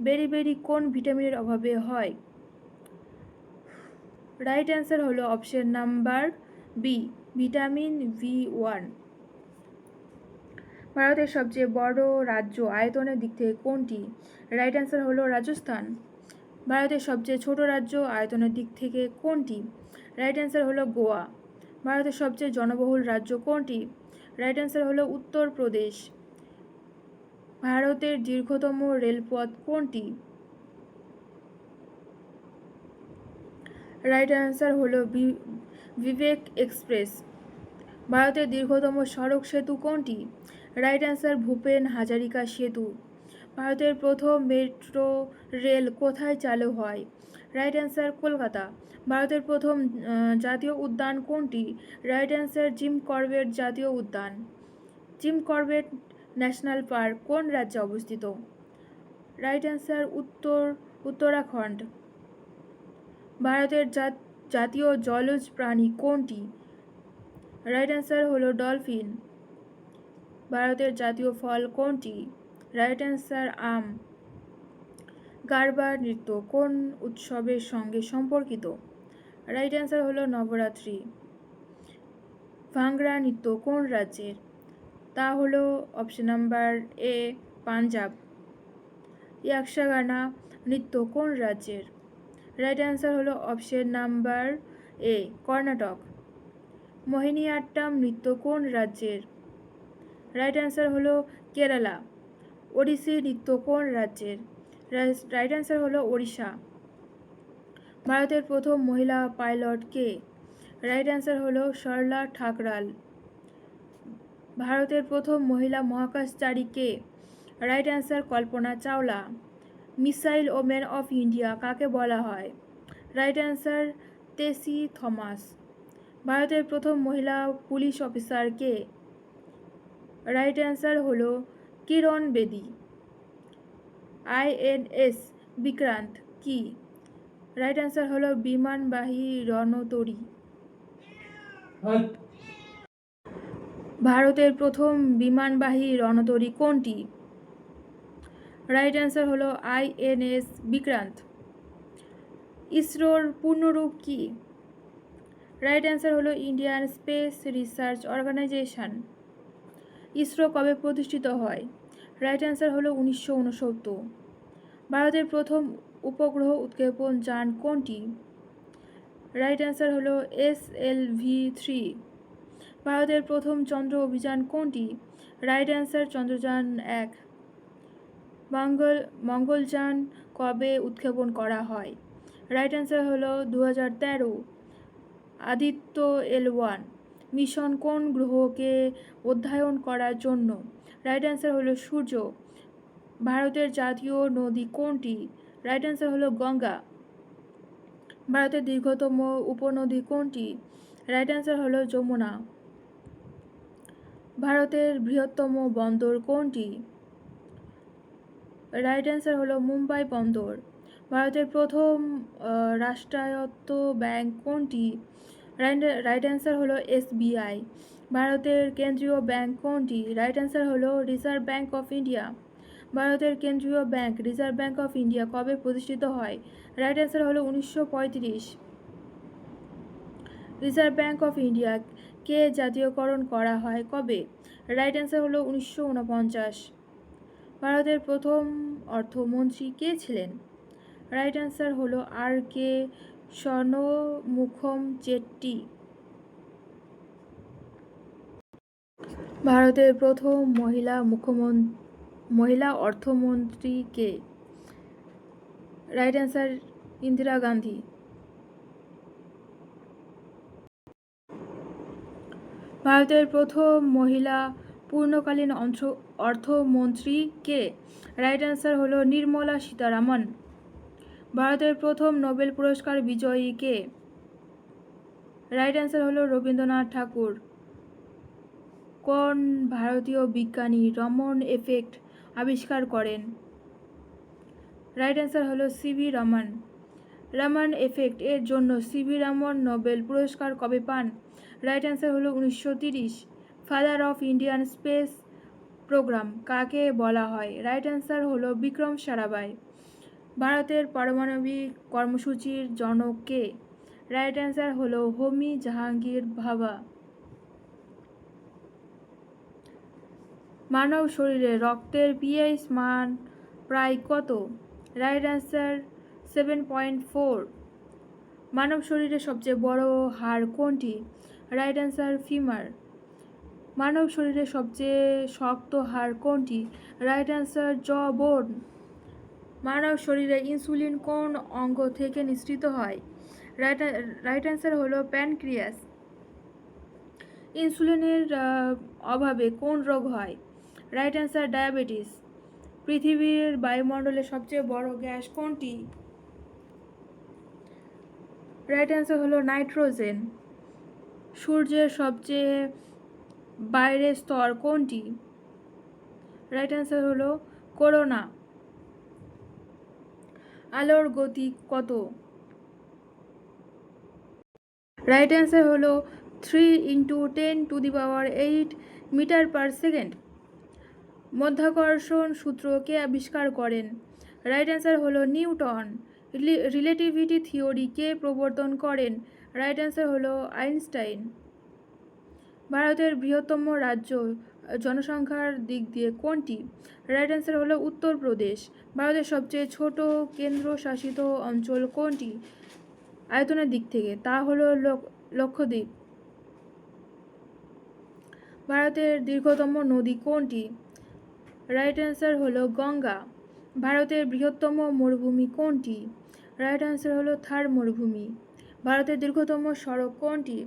বেরি কোন ভিটামিনের অভাবে হয়? রাইট অ্যান্সার হলো option number B, vitamin V1। ভারতের সবচেয়ে বড় রাজ্য আয়তনের দিক থেকে কোনটি? রাইট অ্যান্সার হলো রাজস্থান। ভারতের সবচেয়ে ছোট রাজ্য আয়তনের দিক থেকে কোনটি? রাইট অ্যান্সার হলো গোয়া। ভারতের সবচেয়ে জনবহুল রাজ্য কোনটি? রাইট অ্যান্সার হলো উত্তরপ্রদেশ। ভারতের দীর্ঘতম রেলপথ কোনটি? রাইট অ্যান্সার হলো বিবেক এক্সপ্রেস। ভারতের দীর্ঘতম সড়ক সেতু কোনটি? রাইট অ্যান্সার ভূপেন হাজারিকা সেতু। ভারতের প্রথম মেট্রো রেল কোথায় চালু হয়? Right answer Kolkata. ভারতের প্রথম জাতীয় উদ্যান কোনটি? রাইট অ্যান্সার জিম করবেট জাতীয় উদ্যান। জিম করবেট ন্যাশনাল পার্ক কোন রাজ্যে অবস্থিত? Right answer Uttarakhand. ভারতের জাতীয় জলজ প্রাণী কোনটি? রাইট অ্যান্সার হলো ডলফিন। ভারতের জাতীয় ফল কোনটি? রাইট অ্যান্সার আম। গারবা নৃত্য কোন উৎসবের সঙ্গে সম্পর্কিত? রাইট অ্যান্সার হলো নবরাত্রি। ভাংড়া নৃত্য কোন রাজ্যের? তা হলো অপশন নাম্বার এ, পাঞ্জাব। ইয়াকশাগানা নৃত্য কোন রাজ্যের? রাইট অ্যান্সার হলো অপশন নাম্বার এ, কর্ণাটক। মোহিনীআট্টাম নৃত্য কোন রাজ্যের? রাইট অ্যান্সার হলো কেরালা। ওড়িশি নৃত্য কোন রাজ্যের? রাইট অ্যান্সার হলো ওড়িশা। ভারতের প্রথম মহিলা পাইলট কে? রাইট অ্যান্সার হলো সরলা ঠাকরাল। ভারতের প্রথম মহিলা মহাকাশচারী কে? Right answer Kalpana Chawla. Missile woman of India কাকে বলা হয়? Right answer Tessy Thomas. ভারতের প্রথম মহিলা পুলিশ অফিসার কে? রাইট অ্যান্সার হলো কিরণ বেদি। INS বিক্রান্ত কি? রাইট অ্যান্সার হলো বিমানবাহী রণতরী। ভারতের প্রথম বিমানবাহী রণতরী কোনটি? রাইট অ্যান্সার হলো INS বিক্রান্ত। ইসরোর পূর্ণরূপ কি? রাইট অ্যান্সার হলো Indian Space Research Organisation. ISRO কবে প্রতিষ্ঠিত হয়? রাইট অ্যান্সার হলো 1969। ভারতের প্রথম উপগ্রহ উৎক্ষেপণ যান কোনটি? রাইট অ্যান্সার হলো SLV-3। ভারতের প্রথম চন্দ্র অভিযান কোনটি? Right answer Chandrayaan 1। মঙ্গলযান কবে উৎক্ষেপণ করা হয়? রাইট অ্যান্সার হলো 2013। আদিত্য L1 মিশন কোন গ্রহকে অধ্যয়ন করার জন্য? রাইট অ্যান্সার হলো সূর্য। ভারতের জাতীয় নদী কোনটি? রাইট অ্যান্সার হলো গঙ্গা। ভারতের দীর্ঘতম উপনদী কোনটি? রাইট অ্যান্সার হলো যমুনা। ভারতের বৃহত্তম বন্দর কোনটি? রাইট অ্যান্সার হলো মুম্বাই বন্দর। ভারতের প্রথম রাষ্ট্রায়ত্ত ব্যাংক কোনটি? রাইট অ্যান্সার হলো SBI। ভারতের কেন্দ্রীয় ব্যাংক কোনটি? রাইট অ্যান্সার হলো রিজার্ভ ব্যাংক অফ ইন্ডিয়া। ভারতের কেন্দ্রীয় bank reserve bank of India কবে প্রতিষ্ঠিত হয়? রাইট অ্যান্সার হলো 1935। রিজার্ভ ব্যাংক অফ ইন্ডিয়া কে জাতীয়করণ করা হয় কবে? রাইট অ্যান্সার হলো 1949। ভারতের প্রথম অর্থমন্ত্রী কে ছিলেন? রাইট অ্যান্সার হলো RK ষণ্মুখম চেট্টি। ভারতের প্রথম মহিলা অর্থমন্ত্রী কে? Right answer Indira Gandhi. ভারতের প্রথম মহিলা পূর্ণকালীন অর্থমন্ত্রী কে? রাইট অ্যান্সার হলো নির্মলা সীতারামন। ভারতের প্রথম নোবেল পুরস্কার বিজয়ী কে? রাইট অ্যান্সার হলো রবীন্দ্রনাথ ঠাকুর। কোন ভারতীয় বিজ্ঞানী রমন এফেক্ট আবিষ্কার করেন? রাইট অ্যান্সার হলো CV রমন। রামান এফেক্ট এর জন্য সিভি রামন নোবেল পুরস্কার কবে পান? রাইট অ্যান্সার হলো 1930। Father of Indian space programme কাকে বলা হয়? রাইট অ্যান্সার হলো বিক্রম সারাভাই। ভারতের পারমাণবিক কর্মসূচির জনক কে? রাইট অ্যান্সার হলো হোমি জাহাঙ্গীর ভাভা। মানব শরীরে রক্তের পিএইচ মান প্রায় কত? Right answer 7.4। মানব শরীরে সবচেয়ে বড় হাড় কোনটি? Right answer femur. মানব শরীরে সবচেয়ে শক্ত হাড় কোনটি? রাইট অ্যান্সার জ বোন। মানব শরীরে ইনসুলিন কোন অঙ্গ থেকে নিঃসৃত হয়? রাইট অ্যান্সার হলো প্যানক্রিয়াস। ইনসুলিনের অভাবে কোন রোগ হয়? Right answer diabetes. পৃথিবীর বায়ুমণ্ডলে সবচেয়ে বড় গ্যাস কোনটি? রাইট অ্যান্সার হলো নাইট্রোজেন। সূর্যের সবচেয়ে বাইরের স্তর কোনটি? রাইট অ্যান্সার হলো করোনা। আলোর গতি কত? রাইট অ্যান্সার হলো 3 × 10⁸ মিটার পার সেকেন্ড। মধ্যাকর্ষণ সূত্র কে আবিষ্কার করেন? রাইট অ্যান্সার হলো নিউটন। রিলেটিভিটি থিওরি কে প্রবর্তন করেন? রাইট অ্যান্সার হলো আইনস্টাইন। ভারতের বৃহত্তম রাজ্য জনসংখ্যার দিক দিয়ে কোনটি? রাইট অ্যান্সার হলো উত্তরপ্রদেশ। ভারতের সবচেয়ে ছোট কেন্দ্রশাসিত অঞ্চল কোনটি আয়তনের দিক থেকে? তা হলো লক্ষদ্বীপ। ভারতের দীর্ঘতম নদী কোনটি? রাইট অ্যান্সার হলো গঙ্গা। ভারতের বৃহত্তম মরুভূমি কোনটি? রাইট অ্যান্সার হলো থার মরুভূমি। ভারতের দীর্ঘতম সড়ক কোনটি?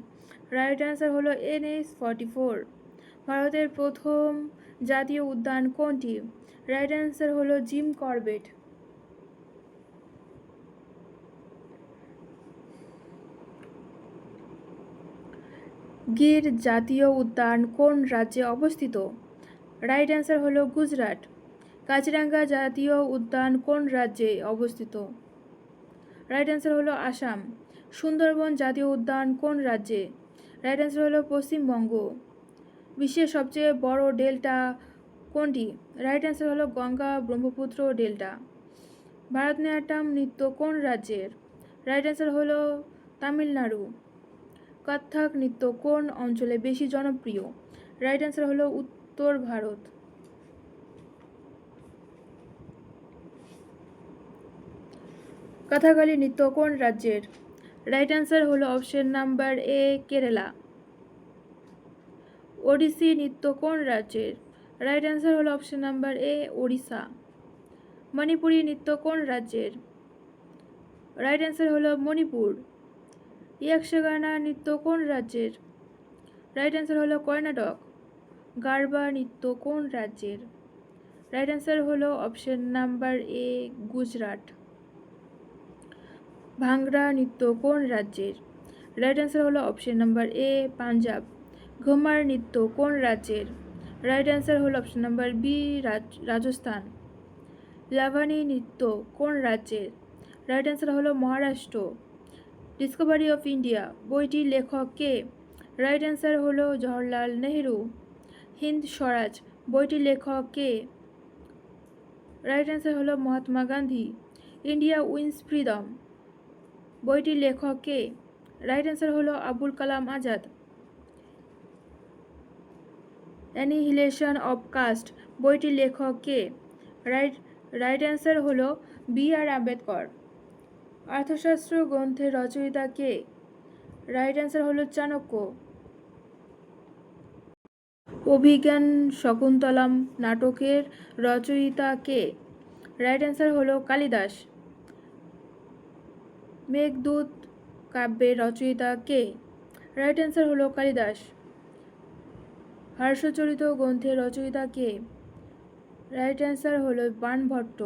রাইট অ্যান্সার হলো NH-44। ভারতের প্রথম জাতীয় উদ্যান কোনটি? রাইট অ্যান্সার হলো জিম করবেট। গির জাতীয় উদ্যান কোন রাজ্যে অবস্থিত? রাইট অ্যান্সার হলো গুজরাট। কাজিরাঙ্গা জাতীয় উদ্যান কোন রাজ্যে অবস্থিত? রাইট অ্যান্সার হলো আসাম। সুন্দরবন জাতীয় উদ্যান কোন রাজ্যে? রাইট অ্যান্সার হলো পশ্চিমবঙ্গ। বিশ্বের সবচেয়ে বড় ডেল্টা কোনটি? রাইট অ্যান্সার হলো গঙ্গা ব্রহ্মপুত্র ডেল্টা। ভারতনাট্যম নৃত্য কোন রাজ্যের? রাইট অ্যান্সার হলো তামিলনাড়ু। কত্থক নৃত্য কোন অঞ্চলে বেশি জনপ্রিয়? রাইট অ্যান্সার হলো উত্তর ভারত। কথাকলি নৃত্য কোন রাজ্যের? রাইট অ্যান্সার হলো অপশন নাম্বার এ কেরালা। ওড়িশি নৃত্য কোন রাজ্যের? রাইট অ্যান্সার হলো অপশন নাম্বার এ ওড়িশা। মণিপুরী নৃত্য কোন রাজ্যের? রাইট অ্যান্সার হলো মণিপুর। ইয়াক্ষগানা নৃত্য কোন রাজ্যের? রাইট অ্যান্সার হলো কর্ণাটক। গারবা নৃত্য কোন রাজ্যের? রাইট অ্যান্সার হলো অপশন নাম্বার এ গুজরাট। ভাংড়া নৃত্য কোন রাজ্যের? রাইট অ্যান্সার হলো অপশন নাম্বার এ পাঞ্জাব। ঘুমার নৃত্য কোন রাজ্যের? রাইট অ্যান্সার হলো অপশন নাম্বার বি রাজস্থান। লাভানি নৃত্য কোন রাজ্যের? রাইট অ্যান্সার হলো মহারাষ্ট্র। ডিসকভারি অফ ইন্ডিয়া বইটির লেখক কে? রাইট অ্যান্সার হলো জওহরলাল নেহেরু। হিন্দ স্বরাজ বইটির লেখক কে? রাইট অ্যান্সার হলো Mahatma Gandhi. India wins freedom বইটির লেখক কে? রাইট অ্যান্সার হলো Abul Kalam Azad. Annihilation of caste বইটির লেখক কে? রাইট অ্যান্সার হলো BR আম্বেদকর। অর্থশাস্ত্র গ্রন্থের রচয়িতা কে? রাইট অ্যান্সার হলো চাণক্য। অভিজ্ঞান শকুন্তলম নাটকের রচয়িতা কে? রাইট অ্যান্সার হলো কালিদাস। মেঘদূত কাব্যের রচয়িতা কে? রাইট অ্যান্সার হলো কালিদাস। হর্ষচরিত গ্রন্থের রচয়িতা কে? রাইট অ্যান্সার হলো বাণভট্ট।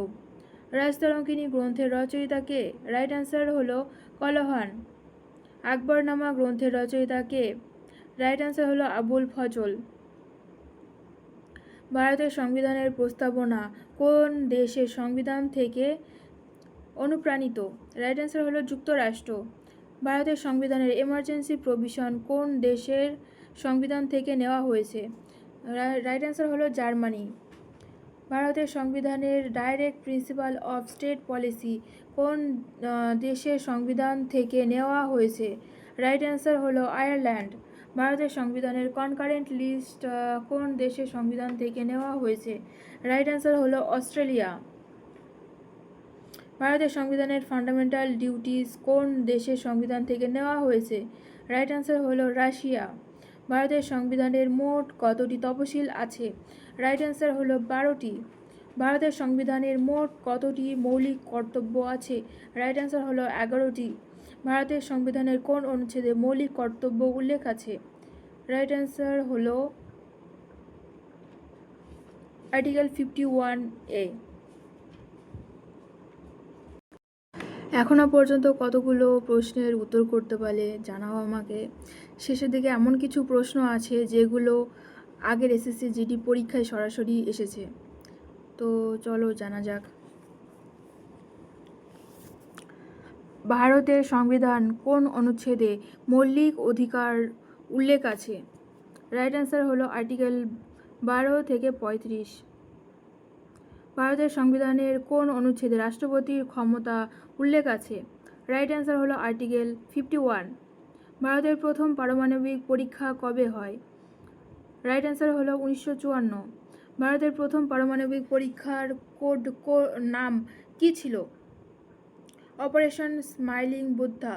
রাজতরঙ্গিনী গ্রন্থের রচয়িতা কে? রাইট অ্যান্সার হলো কলহান। আকবরনামা গ্রন্থের রচয়িতা কে? রাইট অ্যান্সার হলো আবুল ফজল। ভারতের সংবিধানের প্রস্তাবনা কোন দেশের সংবিধান থেকে অনুপ্রাণিত। রাইট অ্যান্সার হলো যুক্তরাষ্ট্র। ভারতের সংবিধানের এমার্জেন্সি প্রভিশন কোন দেশের সংবিধান থেকে নেওয়া হয়েছে? রাইট অ্যান্সার হলো জার্মানি। ভারতের সংবিধানের direct principal of state policy কোন দেশের সংবিধান থেকে নেওয়া হয়েছে? রাইট অ্যান্সার হলো আয়ারল্যান্ড। ভারতের সংবিধানের কনকারেন্ট লিস্ট কোন দেশের সংবিধান থেকে নেওয়া হয়েছে? রাইট অ্যান্সার হলো অস্ট্রেলিয়া। ভারতের সংবিধানের ফান্ডামেন্টাল ডিউটিস কোন দেশের সংবিধান থেকে নেওয়া হয়েছে? রাইট অ্যান্সার হলো রাশিয়া। ভারতের সংবিধানের মোট কতটি তফসিল আছে? রাইট অ্যান্সার হলো 12টি। ভারতের সংবিধানের মোট কতটি মৌলিক কর্তব্য আছে? রাইট অ্যান্সার হলো 11টি। ভারতের সংবিধানের কোন অনুচ্ছেদে মৌলিক কর্তব্য উল্লেখ আছে? রাইট অ্যান্সার হলো আর্টিকেল 51A। এখনও পর্যন্ত কতগুলো প্রশ্নের উত্তর করতে পারলে জানাও আমাকে। শেষের দিকে এমন কিছু প্রশ্ন আছে যেগুলো আগের এসএসসি জিডি পরীক্ষায় সরাসরি এসেছে, তো চলো জানা যাক। ভারতের সংবিধান কোন অনুচ্ছেদে মৌলিক অধিকার উল্লেখ আছে? রাইট অ্যান্সার হলো আর্টিকেল 12 থেকে 35। ভারতের সংবিধানের কোন অনুচ্ছেদে রাষ্ট্রপতির ক্ষমতা উল্লেখ আছে? রাইট অ্যান্সার হলো আর্টিকেল 51। ভারতের প্রথম পারমাণবিক পরীক্ষা কবে হয়? রাইট অ্যান্সার হলো 1954। ভারতের প্রথম পারমাণবিক পরীক্ষার কোড নাম কি ছিল? Operation smiling Buddha.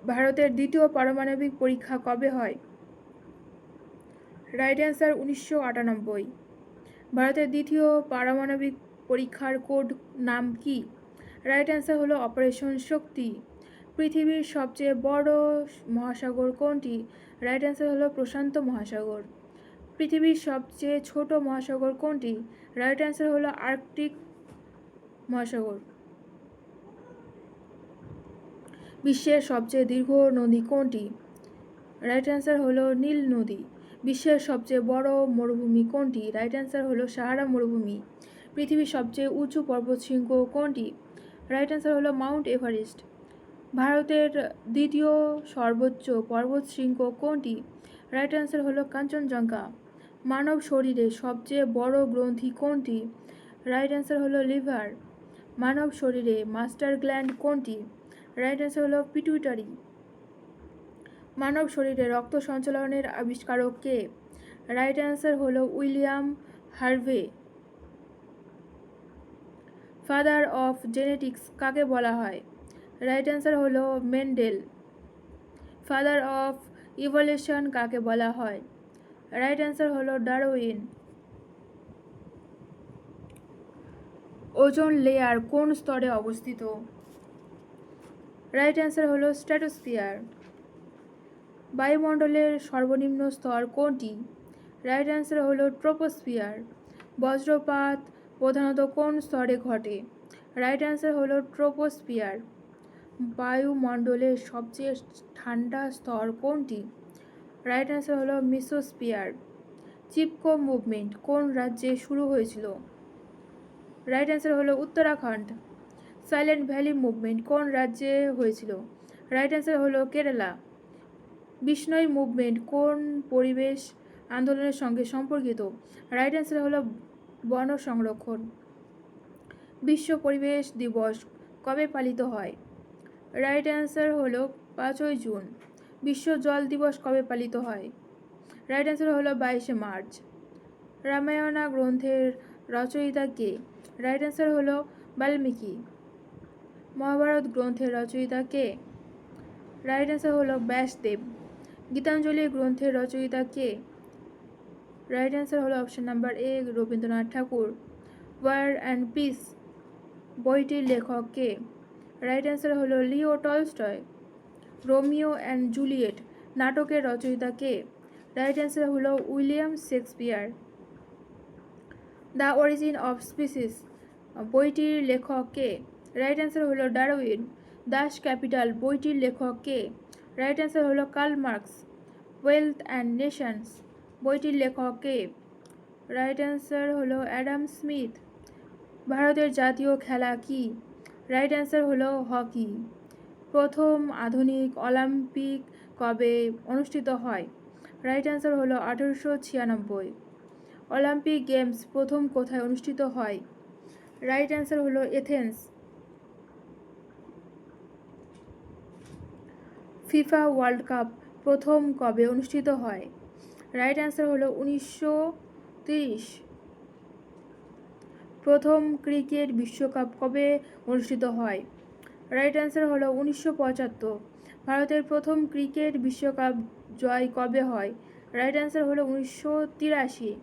ভারতের দ্বিতীয় পারমাণবিক পরীক্ষা কবে হয়? Right answer 1998। ভারতের দ্বিতীয় পারমাণবিক পরীক্ষার কোড নাম কি? রাইট অ্যান্সার হলো অপারেশন শক্তি। পৃথিবীর সবচেয়ে বড় মহাসাগর কোনটি? রাইট অ্যান্সার হলো প্রশান্ত মহাসাগর। পৃথিবীর সবচেয়ে ছোট মহাসাগর কোনটি? রাইট অ্যান্সার হলো আর্কটিক মহাসাগর। বিশ্বের সবচেয়ে দীর্ঘ নদী কোনটি? রাইট অ্যান্সার হলো নীল নদী। বিশ্বের সবচেয়ে বড় মরুভূমি কোনটি? রাইট অ্যান্সার হলো সাহারা মরুভূমি। পৃথিবীর সবচেয়ে উঁচু পর্বতশৃঙ্গ কোনটি? রাইট অ্যান্সার হলো মাউন্ট এভারেস্ট। ভারতের দ্বিতীয় সর্বোচ্চ পর্বতশৃঙ্গ কোনটি? রাইট অ্যান্সার হলো কাঞ্চনজঙ্ঘা। মানব শরীরে সবচেয়ে বড় গ্রন্থি কোনটি? রাইট অ্যান্সার হলো লিভার। মানব শরীরে মাস্টার গ্ল্যান্ড কোনটি? রাইট অ্যান্সার হলো পিটুইটারি। মানব শরীরে রক্ত সঞ্চালনের আবিষ্কারক কে? রাইট অ্যান্সার হলো William Harvey. Father of genetics কাকে বলা হয়? রাইট অ্যান্সার হলো মেন্ডেল। ফাদার অফ ইভলিউশন কাকে বলা হয়? রাইট অ্যান্সার হলো ডারউইন। ওজোন লেয়ার কোন স্তরে অবস্থিত? রাইট অ্যান্সার হলো স্ট্র্যাটোস্ফিয়ার। বায়ুমণ্ডলের সর্বনিম্ন স্তর কোনটি? রাইট অ্যান্সার হলো ট্রোপোস্ফিয়ার। বজ্রপাত প্রধানত কোন স্তরে ঘটে? রাইট অ্যান্সার হলো ট্রোপোস্ফিয়ার। বায়ুমণ্ডলের সবচেয়ে ঠান্ডা স্তর কোনটি? রাইট অ্যান্সার হলো মিসোস্ফিয়ার। চিপকো মুভমেন্ট কোন রাজ্যে শুরু হয়েছিল? রাইট অ্যান্সার হলো উত্তরাখণ্ড। সাইলেন্ট ভ্যালি মুভমেন্ট কোন রাজ্যে হয়েছিল? রাইট অ্যান্সার হলো কেরালা। বিষ্ণই মুভমেন্ট কোন পরিবেশ আন্দোলনের সঙ্গে সম্পর্কিত? রাইট অ্যান্সার হলো বন সংরক্ষণ। বিশ্ব পরিবেশ দিবস কবে পালিত হয়? রাইট অ্যান্সার হলো 5ই জুন। বিশ্ব জল দিবস কবে পালিত হয়? রাইট অ্যান্সার হলো 22শে মার্চ। রামায়ণা গ্রন্থের রচয়িতা কে? রাইট অ্যান্সার হলো বাল্মীকি। মহাভারত গ্রন্থের রচয়িতা কে? রাইট অ্যান্সার হলো ব্যাসদেব। গীতাঞ্জলি গ্রন্থের রচয়িতা কে? রাইট অ্যান্সার হলো option number A Rabindranath Tagore. War and peace বইটির লেখক কে? রাইট অ্যান্সার হলো Leo Tolstoy. Romeo and Juliet নাটকের রচয়িতা কে? রাইট অ্যান্সার হলো William Shakespeare. The origin of species বইটির লেখক কে? রাইট অ্যান্সার হলো ডারউইন। দাস ক্যাপিটাল বইটির লেখক কে? রাইট অ্যান্সার হলো Karl Marx. Wealth and nations বইটির লেখক কে? রাইট অ্যান্সার হলো অ্যাডাম স্মিথ। ভারতের জাতীয় খেলা কি? রাইট অ্যান্সার হলো হকি। প্রথম আধুনিক অলিম্পিক কবে অনুষ্ঠিত হয়? রাইট অ্যান্সার হলো 1896। অলিম্পিক গেমস প্রথম কোথায় অনুষ্ঠিত হয়? রাইট অ্যান্সার হলো এথেন্স। ফিফা ওয়ার্ল্ড কাপ প্রথম কবে অনুষ্ঠিত হয়? রাইট অ্যান্সার হলো 1930। প্রথম ক্রিকেট বিশ্বকাপ কবে অনুষ্ঠিত হয়? রাইট অ্যান্সার হলো 1975। ভারতের প্রথম ক্রিকেট বিশ্বকাপ জয় কবে হয়? রাইট অ্যান্সার হলো 1983।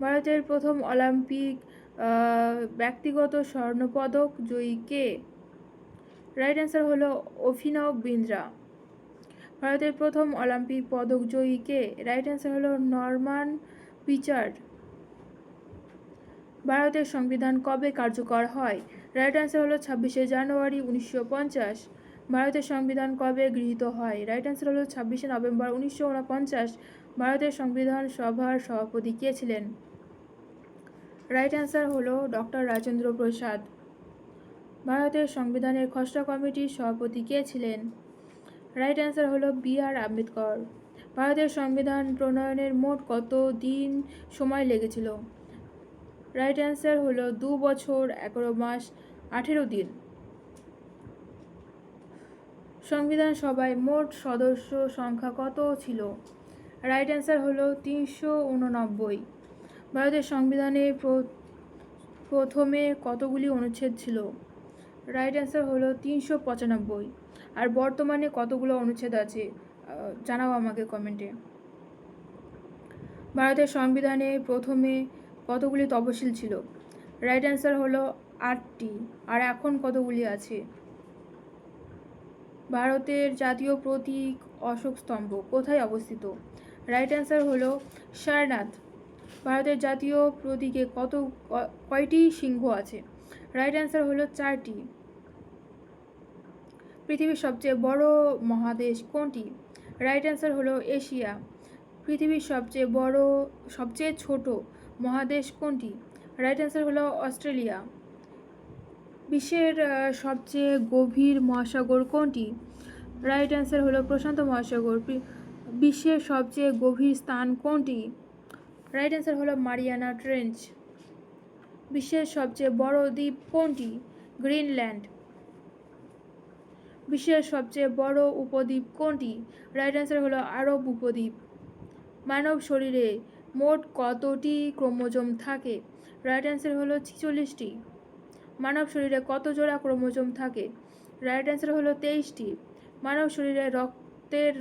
ভারতের প্রথম অলিম্পিক ব্যক্তিগত স্বর্ণপদক জয়ী কে? রাইট অ্যান্সার হলো অভিনব বিন্দ্রা। ভারতের প্রথম অলিম্পিক পদক জয়ী কে? রাইট অ্যান্সার হলো নরমান পিচার্ড। ভারতের সংবিধান কবে কার্যকর হয়? রাইট অ্যান্সার হলো 26শে জানুয়ারি 1950। ভারতের সংবিধান কবে গৃহীত হয়? রাইট অ্যান্সার হলো 26শে নভেম্বর 1949। ভারতের সংবিধান সভার সভাপতি কে ছিলেন? রাইট অ্যান্সার হলো ডক্টর রাজেন্দ্র প্রসাদ। ভারতের সংবিধানের খসড়া কমিটির সভাপতি কে ছিলেন? রাইট অ্যান্সার হলো বি.আর. আম্বেদকর। ভারতের সংবিধান প্রণয়নের মোট কত দিন সময় লেগেছিল? রাইট অ্যান্সার হলো 2 বছর 11 মাস 18 দিন। সংবিধান সভায় মোট সদস্য সংখ্যা কত ছিল? রাইট অ্যান্সার হলো 389। ভারতের সংবিধানে প্রথমে কতগুলি অনুচ্ছেদ ছিল? রাইট অ্যান্সার হলো 395। আর বর্তমানে কতগুলো অনুচ্ছেদ আছে জানাও আমাকে কমেন্টে। ভারতের সংবিধানে প্রথমে কতগুলি তফসিল ছিল? রাইট অ্যান্সার হলো 8টি। আর এখন কতগুলি আছে? ভারতের জাতীয় প্রতীক অশোক স্তম্ভ কোথায় অবস্থিত? রাইট অ্যান্সার হলো সারনাথ। ভারতের জাতীয় প্রতীকে কয়টি সিংহ আছে? রাইট অ্যান্সার হলো 4টি। পৃথিবীর সবচেয়ে বড় মহাদেশ কোনটি? রাইট অ্যান্সার হলো এশিয়া। পৃথিবীর সবচেয়ে ছোট মহাদেশ কোনটি? রাইট অ্যান্সার হলো অস্ট্রেলিয়া। বিশ্বের সবচেয়ে গভীর মহাসাগর কোনটি? রাইট অ্যান্সার হলো প্রশান্ত মহাসাগর। বিশ্বের সবচেয়ে গভীর স্থান কোনটি? রাইট অ্যান্সার হলো মারিয়ানা ট্রেঞ্চ। বিশ্বের সবচেয়ে বড় দ্বীপ কোনটি? গ্রিনল্যান্ড। বিশ্বের সবচেয়ে বড় উপদ্বীপ কোনটি? রাইট অ্যান্সার হলো আরব উপদ্বীপ। মানব শরীরে মোট কতটি ক্রোমোজোম থাকে? রাইট অ্যান্সার হলো 46টি। মানব শরীরে কত জোড়া ক্রোমোজোম থাকে? রাইট অ্যান্সার হলো 23টি। মানব শরীরে রক্তের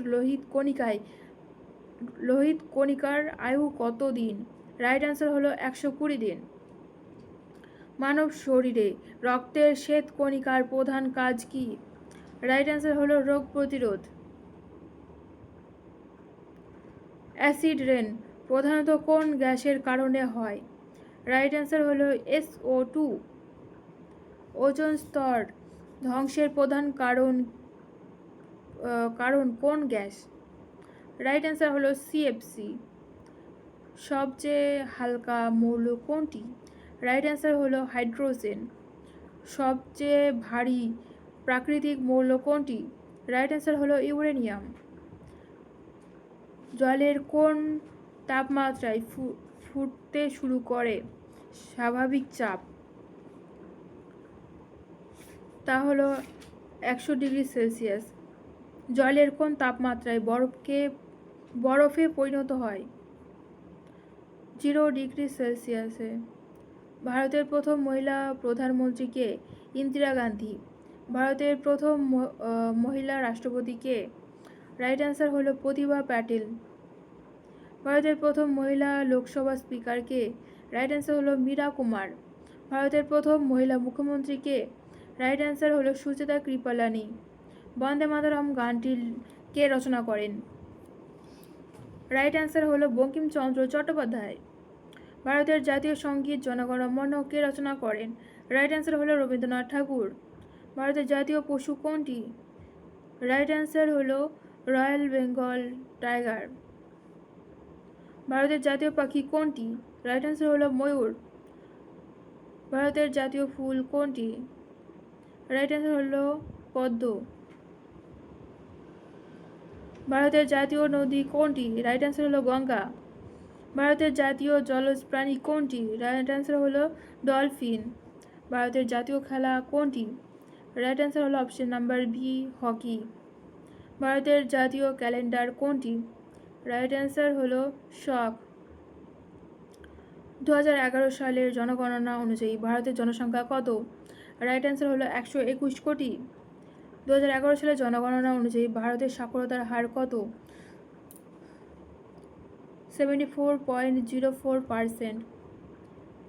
লোহিত কণিকার আয়ু কত দিন? রাইট অ্যান্সার হলো 120 দিন। মানব শরীরে রক্তের শ্বেত কণিকার প্রধান কাজ কি? রাইট অ্যান্সার হলো রোগ প্রতিরোধ। অ্যাসিড রেন প্রধানত কোন গ্যাসের কারণে হয়? রাইট অ্যান্সার হলো SO2। ওজোন স্তর ধ্বংসের প্রধান কারণ কোন গ্যাস? রাইট অ্যান্সার হলো CFC। সবচেয়ে হালকা মৌল কোনটি? রাইট অ্যান্সার হলো হাইড্রোজেন। সবচেয়ে ভারী প্রাকৃতিক মৌল কোনটি? রাইট অ্যান্সার হলো ইউরেনিয়াম। জলের কোন তাপমাত্রায় ফুটতে শুরু করে স্বাভাবিক চাপ? তা হলো 100 ডিগ্রি সেলসিয়াস। জলের কোন তাপমাত্রায় বরফে পরিণত হয়? 0 ডিগ্রি সেলসিয়াসে। ভারতের প্রথম মহিলা প্রধানমন্ত্রী কে? ইন্দিরা গান্ধী। ভারতের প্রথম মহিলা রাষ্ট্রপতি কে? রাইট অ্যান্সার হলো প্রতিভা প্যাটেল। ভারতের প্রথম মহিলা লোকসভা স্পিকার কে? রাইট অ্যান্সার হলো মীরা কুমার। ভারতের প্রথম মহিলা মুখ্যমন্ত্রী কে? রাইট অ্যান্সার হলো সুচেতা কৃপালানি। বন্দে মাতরম গানটি কে রচনা করেন? রাইট অ্যান্সার হলো বঙ্কিমচন্দ্র চট্টোপাধ্যায়। ভারতের জাতীয় সঙ্গীত জনগণ মন কে রচনা করেন? রাইট অ্যান্সার হলো রবীন্দ্রনাথ ঠাকুর। ভারতের জাতীয় পশু কোনটি? রাইট অ্যান্সার হলো রয়্যাল বেঙ্গল টাইগার। ভারতের জাতীয় পাখি কোনটি? রাইট অ্যান্সার হলো ময়ূর। ভারতের জাতীয় ফুল কোনটি? রাইট অ্যান্সার হলো পদ্ম। ভারতের জাতীয় নদী কোনটি? রাইট অ্যান্সার হলো গঙ্গা। ভারতের জাতীয় জলজ প্রাণী কোনটি? রাইট অ্যান্সার হলো ডলফিন। ভারতের জাতীয় খেলা কোনটি? রাইট অ্যান্সার হলো অপশন নাম্বার বি, হকি। ভারতের জাতীয় ক্যালেন্ডার কোনটি? রাইট অ্যান্সার হলো শক। 2011 সালের জনগণনা অনুযায়ী ভারতের জনসংখ্যা কত? রাইট অ্যান্সার হলো 121 কোটি। 2011 সালের জনগণনা অনুযায়ী ভারতের সাক্ষরতার হার কত? 74.04%।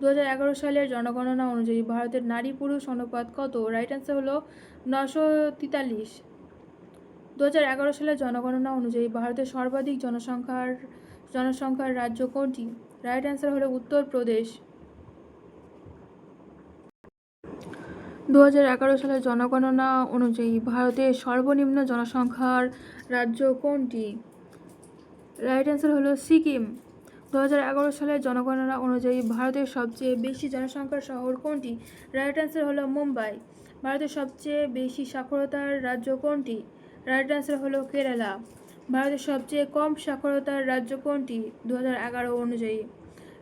2011 সালের জনগণনা অনুযায়ী ভারতের নারী পুরুষ অনুপাত কত? রাইট অ্যান্সার হলো 943। 2011 সালের জনগণনা অনুযায়ী ভারতের সর্বাধিক জনসংখ্যার রাজ্য কোনটি? রাইট অ্যান্সার হলো উত্তরপ্রদেশ। 2011 সালের জনগণনা অনুযায়ী ভারতের সর্বনিম্ন জনসংখ্যার রাজ্য কোনটি? রাইট অ্যান্সার হলো সিকিম। 2011 সালের জনগণনা অনুযায়ী ভারতের সবচেয়ে বেশি জনসংখ্যার শহর কোনটি? রাইট অ্যান্সার হলো মুম্বাই। ভারতের সবচেয়ে বেশি সাক্ষরতার রাজ্য কোনটি? রাইট অ্যান্সার হলো কেরালা। ভারতের সবচেয়ে কম সাক্ষরতার রাজ্য কোনটি 2011 অনুযায়ী?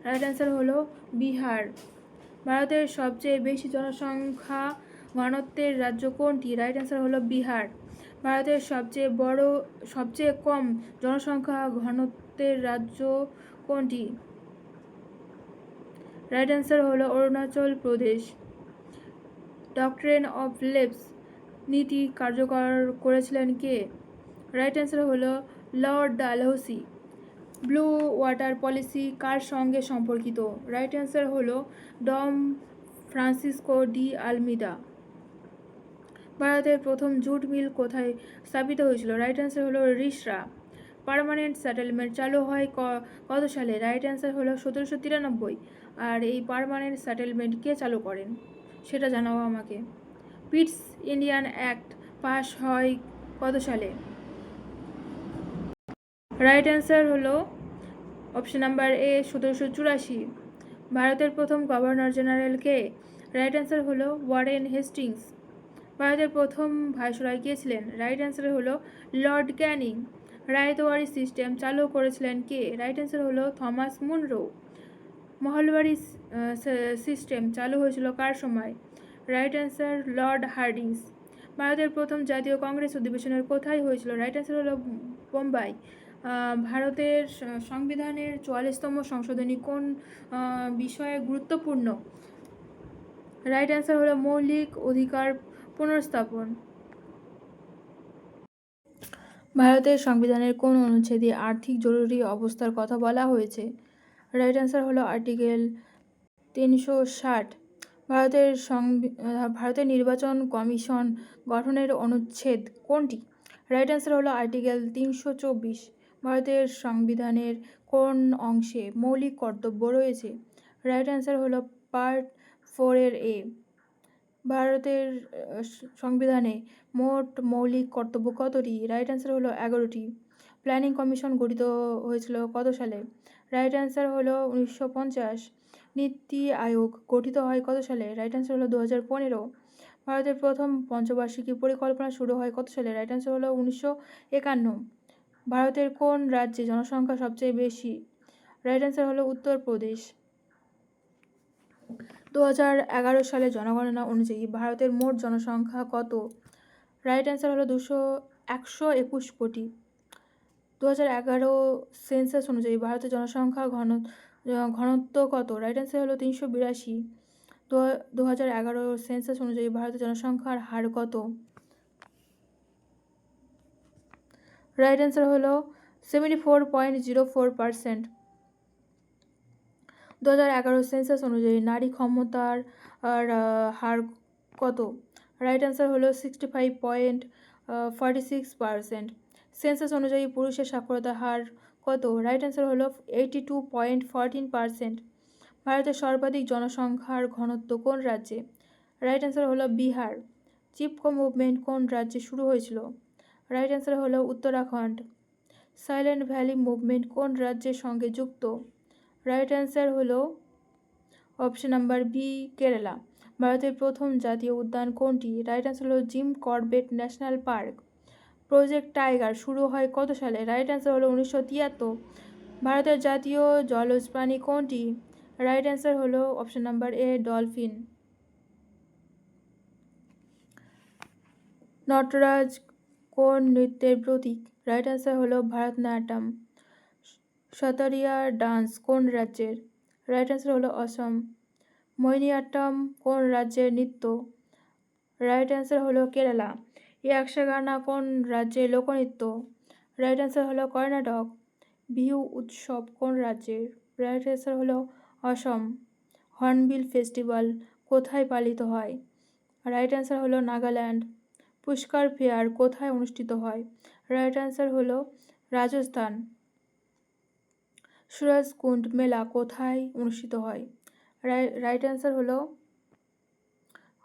রাইট অ্যান্সার হলো বিহার। ভারতের সবচেয়ে বেশি জনসংখ্যা ঘনত্বের রাজ্য কোনটি? রাইট অ্যান্সার হলো বিহার। ভারতের সবচেয়ে কম জনসংখ্যা ঘনত্বের রাজ্য কোনটি? রাইট অ্যান্সার হলো Arunachal Pradesh. Doctrine of lapse নীতি কার্যকর করেছিলেন কে? রাইট অ্যান্সার হলো Lord Dalhousie. Blue water policy কার সঙ্গে সম্পর্কিত? রাইট অ্যান্সার হলো ডম ফ্রান্সিসকো ডি আলমিদা। ভারতের প্রথম জুট মিল কোথায় স্থাপিত হয়েছিল? রাইট অ্যান্সার হলো রিষড়া। পার্মানেন্ট সেটেলমেন্ট চালু হয় কত সালে? রাইট অ্যান্সার হলো 1793। আর এই পার্মানেন্ট সেটেলমেন্ট কে চালু করেন সেটা জানাও আমাকে। পিটস ইন্ডিয়ান অ্যাক্ট পাস হয় কত সালে? রাইট অ্যান্সার হলো অপশন নাম্বার এ 1784। ভারতের প্রথম গভর্নর জেনারেল কে? রাইট অ্যান্সার হলো ওয়ারেন হেস্টিংস। ভারতের প্রথম ভাইসরয় কে ছিলেন? রাইট অ্যান্সার হলো লর্ড ক্যানিং। রায়তওয়ারি সিস্টেম চালু করেছিলেন কে? রাইট অ্যান্সার হলো থমাস মুনরো। মহলবাড়ি সিস্টেম চালু হয়েছিল কার সময়? Right answer Lord Hardings. ভারতের প্রথম জাতীয় কংগ্রেস অধিবেশনের কোথায় হয়েছিল? রাইট অ্যান্সার হলো বোম্বাই। ভারতের সংবিধানের 44তম সংশোধনী কোন বিষয়ে গুরুত্বপূর্ণ? রাইট অ্যান্সার হলো মৌলিক অধিকার পুনর্স্থাপন। ভারতের সংবিধানের কোন অনুচ্ছেদে আর্থিক জরুরি অবস্থার কথা বলা হয়েছে? রাইট অ্যান্সার হলো আর্টিকেল 360। ভারতের নির্বাচন কমিশন গঠনের অনুচ্ছেদ কোনটি? রাইট অ্যান্সার হলো আর্টিকেল 324। ভারতের সংবিধানের কোন অংশে মৌলিক কর্তব্য রয়েছে? রাইট অ্যান্সার হলো পার্ট 4 এ। ভারতের সংবিধানে মোট মৌলিক কর্তব্য কতটি? রাইট অ্যান্সার হলো 11টি। প্ল্যানিং কমিশন গঠিত হয়েছিল কত সালে? রাইট অ্যান্সার হলো 1950। নীতি আয়োগ গঠিত হয় কত সালে? রাইট অ্যান্সার হলো 2015। ভারতের প্রথম পঞ্চবার্ষিকী পরিকল্পনা শুরু হয় কত সালে? রাইট অ্যান্সার হলো 1951। ভারতের কোন রাজ্যে জনসংখ্যা সবচেয়ে বেশি? রাইট অ্যান্সার হলো উত্তরপ্রদেশ। 2011 সালে জনগণনা অনুযায়ী ভারতের মোট জনসংখ্যা কত? রাইট অ্যান্সার হলো 121 কোটি। 2011 সেন্সাস অনুযায়ী ভারতের জনসংখ্যা ঘনত্ব কত? রাইট অ্যান্সার হলো 382। 2011 সেন্সাস অনুযায়ী ভারতের জনসংখ্যার হার কত? রাইট অ্যান্সার হলো 74.04%। 2011 সেন্সাস অনুযায়ী নারী ক্ষমতার হার কত? রাইট অ্যান্সার হলো 65.46%। সেন্সাস অনুযায়ী পুরুষের সাক্ষরতার হার কত? রাইট অ্যান্সার হলো 82.14%। ভারতের সর্বাধিক জনসংখ্যার ঘনত্ব কোন রাজ্যে? রাইট অ্যান্সার হলো বিহার। চিপকো মুভমেন্ট কোন রাজ্যে শুরু হয়েছিল? রাইট অ্যান্সার হলো উত্তরাখণ্ড। সাইলেন্ট ভ্যালি মুভমেন্ট কোন রাজ্যের সঙ্গে যুক্ত? রাইট অ্যান্সার হলো অপশন নাম্বার বি কেরালা। ভারতের প্রথম জাতীয় উদ্যান কোনটি? রাইট অ্যান্সার হলো Jim Corbett national park. Project tiger শুরু হয় কত সালে? রাইট অ্যান্সার হলো 1973। ভারতের জাতীয় জলজ প্রাণী কোনটি? রাইট অ্যান্সার হলো option number A dolphin. Nataraja কোন নৃত্যের প্রতীক? রাইট অ্যান্সার হলো ভারতনাট্যম। সতারিয়া ডান্স কোন রাজ্যের? রাইট অ্যান্সার হলো অসম। মোহিনীঅট্টম কোন রাজ্যের নৃত্য? রাইট অ্যান্সার হলো কেরালা। ইয়াক্ষগানা কোন রাজ্যের লোকনৃত্য? রাইট অ্যান্সার হলো কর্ণাটক। বিহু উৎসব কোন রাজ্যের? রাইট অ্যান্সার হলো অসম। হর্নবিল ফেস্টিভ্যাল কোথায় পালিত হয়? রাইট অ্যান্সার হলো নাগাল্যান্ড। পুষ্কর ফেয়ার কোথায় অনুষ্ঠিত হয়? রাইট অ্যান্সার হলো রাজস্থান। সুরজকুণ্ড মেলা কোথায় অনুষ্ঠিত হয়? রাইট অ্যান্সার হলো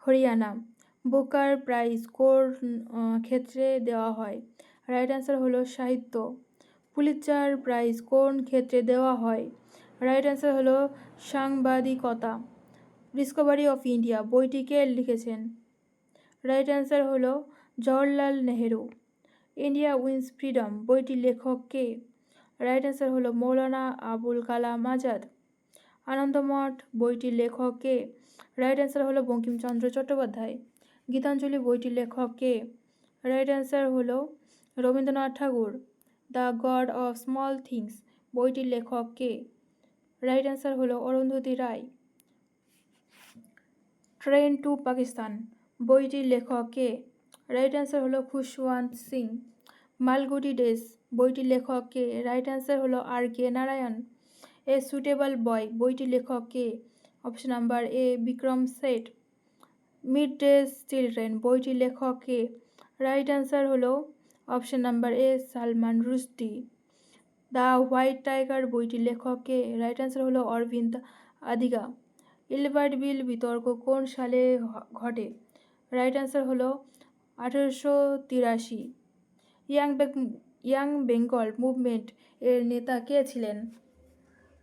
হরিয়ানা। বুকার প্রাইজ কোন ক্ষেত্রে দেওয়া হয়? রাইট অ্যান্সার হলো সাহিত্য। পুলিৎজার প্রাইজ কোন ক্ষেত্রে দেওয়া হয়? রাইট অ্যান্সার হলো সাংবাদিকতা। ডিসকভারি অফ ইন্ডিয়া বইটি কে লিখেছেন? রাইট অ্যান্সার হলো Jawaharlal Nehru. India wins freedom বইটির লেখক কে? রাইট অ্যান্সার হলো মৌলানা আবুল কালাম আজাদ। আনন্দমঠ বইটির লেখক কে? রাইট অ্যান্সার হলো বঙ্কিমচন্দ্র চট্টোপাধ্যায়। গীতাঞ্জলি বইটির লেখক কে? রাইট অ্যান্সার হলো Rabindranath Thakur. The God of Small Things বইটির লেখক কে? রাইট অ্যান্সার হলো অরুন্ধতী রায়। ট্রেন টু পাকিস্তান বইটির লেখক কে? রাইট অ্যান্সার হলো খুশওয়ান্ত সিং। মালগুডি ডেজ বইটির লেখক কে? রাইট অ্যান্সার হলো আর কে নারায়ণ। এ সুটেবল বয় বইটির লেখক কে? Option number A Vikram Seth. Mid days children বইটির লেখক কে? রাইট অ্যান্সার হলো option number A Salman Rushdie. The White Tiger বইটির লেখক কে? রাইট অ্যান্সার হলো অরবিন্দ আদিগা। ইলবার্ট বিল বিতর্ক কোন সালে ঘটে? রাইট অ্যান্সার হলো 1883। ইয়াং বেঙ্গল মুভমেন্ট এর নেতা কে ছিলেন?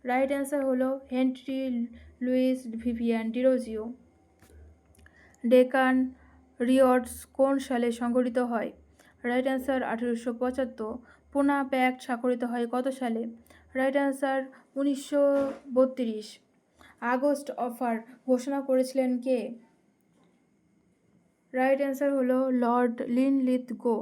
রাইট অ্যান্সার হলো Henry Louis Vivian Derozio. Deccan riots কোন সালে সংগঠিত হয়? Right answer 1875। পুনা প্যাক্ট স্বাক্ষরিত হয় কত সালে? Right answer 1932। আগস্ট অফার ঘোষণা করেছিলেন কে? রাইট অ্যান্সার হলো লর্ড লিনলিথগো।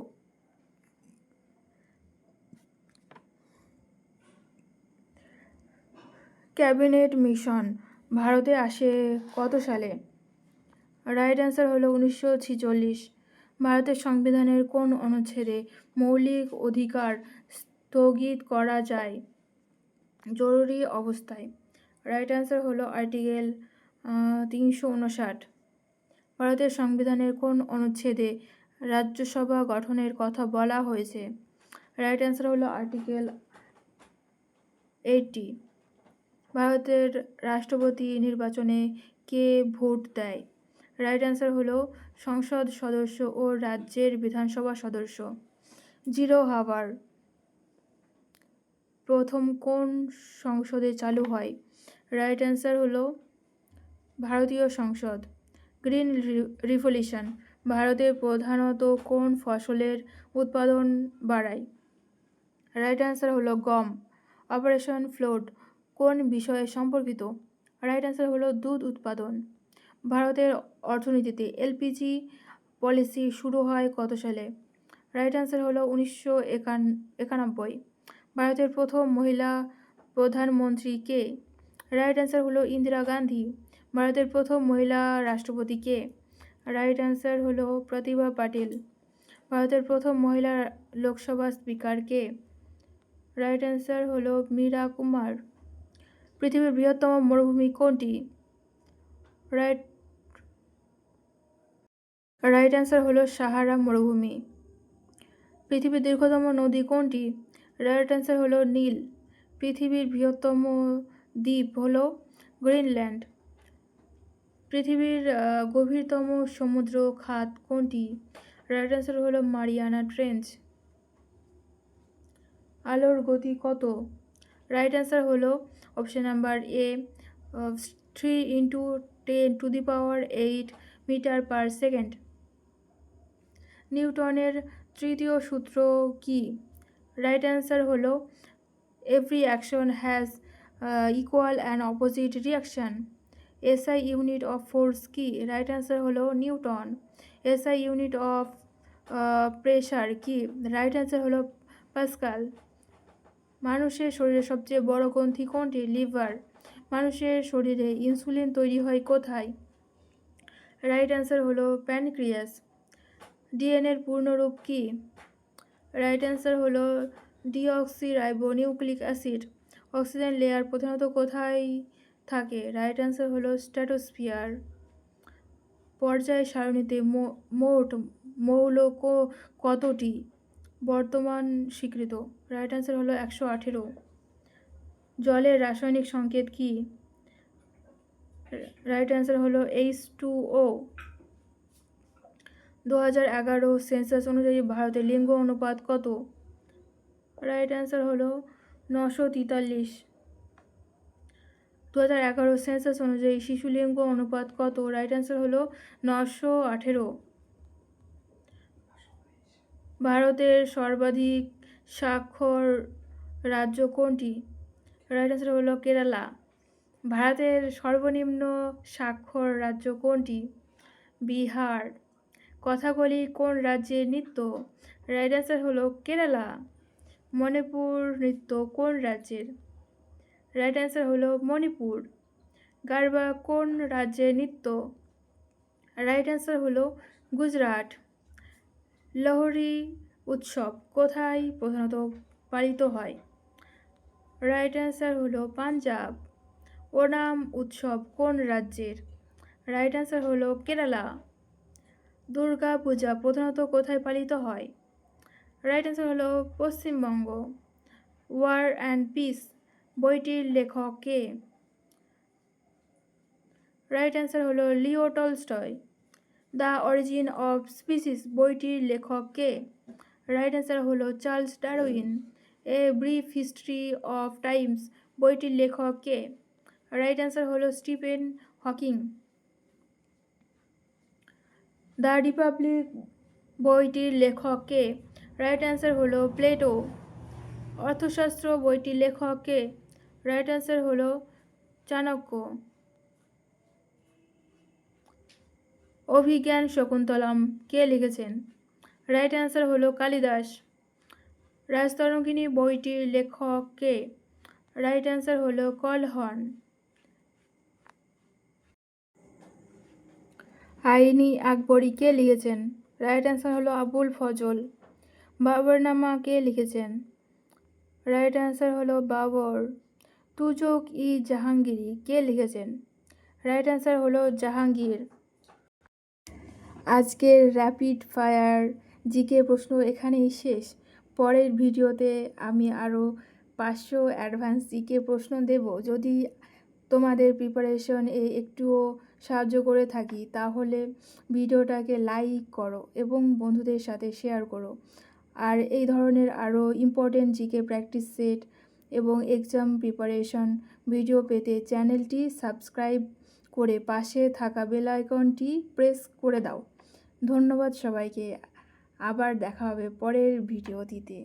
ক্যাবিনেট মিশন ভারতে আসে কত সালে? রাইট অ্যান্সার হলো 1946। ভারতের সংবিধানের কোন অনুচ্ছেদে মৌলিক অধিকার স্থগিত করা যায় জরুরি অবস্থায়? রাইট অ্যান্সার হলো আর্টিকেল 359। ভারতের সংবিধানের কোন অনুচ্ছেদে রাজ্যসভা গঠনের কথা বলা হয়েছে? রাইট অ্যান্সার হলো আর্টিকেল 80। ভারতের রাষ্ট্রপতি নির্বাচনে কে ভোট দেয়? রাইট অ্যান্সার হলো সংসদ সদস্য ও রাজ্যের বিধানসভা সদস্য। জিরো হাওয়ার প্রথম কোন সংসদে চালু হয়? রাইট অ্যান্সার হলো ভারতীয় সংসদ। গ্রিন রিভলিউশন ভারতে প্রধানত কোন ফসলের উৎপাদন বাড়ায়? রাইট অ্যান্সার হলো গম। অপারেশন ফ্লোড কোন বিষয়ে সম্পর্কিত? রাইট অ্যান্সার হলো দুধ উৎপাদন। ভারতের অর্থনীতিতে এলপিজি পলিসি শুরু হয় কত সালে? রাইট অ্যান্সার হলো 1991। ভারতের প্রথম মহিলা প্রধানমন্ত্রী কে? রাইট অ্যান্সার হলো ইন্দিরা গান্ধী। ভারতের প্রথম মহিলা রাষ্ট্রপতি কে? রাইট অ্যান্সার হলো প্রতিভা পাটিল। ভারতের প্রথম মহিলা লোকসভা স্পিকার কে? রাইট অ্যান্সার হলো মীরা কুমার। পৃথিবীর বৃহত্তম মরুভূমি কোনটি? রাইট অ্যান্সার হলো সাহারা মরুভূমি। পৃথিবীর দীর্ঘতম নদী কোনটি? রাইট অ্যান্সার হলো নীল। পৃথিবীর বৃহত্তম দ্বীপ হলো গ্রিনল্যান্ড। পৃথিবীর গভীরতম সমুদ্র খাত কোনটি? রাইট অ্যান্সার হলো মারিয়ানা ট্রেঞ্চ। আলোর গতি কত? রাইট অ্যান্সার হলো option number A 3 into 10 to the power 8 metre per second. নিউটনের তৃতীয় সূত্র কি? রাইট অ্যান্সার হলো every action has equal and opposite reaction. SI unit of force কি? রাইট অ্যান্সার হলো newton. SI unit of pressure কি? Right answer হলো pascal. মানুষের শরীরে সবচেয়ে বড় গ্রন্থি কোনটি? লিভার। মানুষের শরীরে ইনসুলিন তৈরি হয় কোথায়? রাইট অ্যান্সার হলো প্যানক্রিয়াস। ডিএনএর পূর্ণরূপ কি? রাইট অ্যান্সার হলো ডিঅক্সিরাইবোনিউক্লিক অ্যাসিড। অক্সিজেন লেয়ার প্রধানত কোথায় থাকে? রাইট অ্যান্সার হলো স্ট্র্যাটোস্ফিয়ার। পর্যায় সারণীতে মোট মৌল কতটি বর্তমান স্বীকৃত? রাইট অ্যান্সার হলো 118। জলের রাসায়নিক সংকেত কি? রাইট অ্যান্সার হলো H2O। 2011 সেন্সাস অনুযায়ী ভারতের লিঙ্গ অনুপাত কত? রাইট অ্যান্সার হলো 943। 2011 সেন্সাস অনুযায়ী শিশু লিঙ্গ অনুপাত কত? রাইট অ্যান্সার হলো 918। ভারতের সর্বাধিক স্বাক্ষর রাজ্য কোনটি? রাইট অ্যান্সার হলো কেরালা। ভারতের সর্বনিম্ন স্বাক্ষর রাজ্য কোনটি? বিহার। কথাকলি কোন রাজ্যের নৃত্য? রাইট অ্যান্সার হলো কেরালা। মণিপুর নৃত্য কোন রাজ্যের? রাইট অ্যান্সার হলো মণিপুর। গারবা কোন রাজ্যের নৃত্য? রাইট অ্যান্সার হলো গুজরাট। লোহরি উৎসব কোথায় প্রধানত পালিত হয়? রাইট অ্যান্সার হলো পাঞ্জাব। ওনাম উৎসব কোন রাজ্যের? রাইট অ্যান্সার হলো কেরালা। দুর্গা পূজা প্রধানত কোথায় পালিত হয়? রাইট অ্যান্সার হলো পশ্চিমবঙ্গ। ওয়ার অ্যান্ড পিস বইটির লেখক কে? রাইট অ্যান্সার হলো Leo Tolstoy. The origin of species বইটির লেখক কে? রাইট অ্যান্সার হলো Charles Darwin. A brief history of Times বইটির লেখক কে? রাইট অ্যান্সার হলো স্টিফেন হকিং। দ্য রিপাবলিক বইটির লেখক কে? রাইট অ্যান্সার হলো প্লেটো। অর্থশাস্ত্র বইটির লেখক কে? রাইট অ্যান্সার হলো চাণক্য। অভিজ্ঞান শকুন্তলম কে লিখেছেন? রাইট অ্যান্সার হলো কালিদাস। রাজতরঙ্গিনী বইটির লেখক কে? রাইট অ্যান্সার হলো কলহর্ন। আইনি আকবরী কে লিখেছেন? রাইট অ্যান্সার হলো আবুল ফজল। বাবরনামা কে লিখেছেন? রাইট অ্যান্সার হলো বাবর। তুজুক ই জাহাঙ্গীরি কে লিখেছেন? রাইট অ্যান্সার হলো জাহাঙ্গীর। আজকের র্যাপিড ফায়ার জিকে প্রশ্ন এখানেই শেষ। পরের ভিডিওতে আমি আরও 500 অ্যাডভান্স জিকে প্রশ্ন দেব। যদি তোমাদের প্রিপারেশনে একটুও সাহায্য করে থাকি তাহলে ভিডিওটাকে লাইক করো এবং বন্ধুদের সাথে শেয়ার করো। আর এই ধরনের আরও ইম্পর্টেন্ট জিকে প্র্যাকটিস সেট এবং এক্সাম প্রিপারেশন ভিডিও পেতে চ্যানেলটি সাবস্ক্রাইব করে পাশে থাকা বেল আইকনটি প্রেস করে দাও। ধন্যবাদ সবাইকে। আবার দেখা হবে পরের ভিডিওটিতে।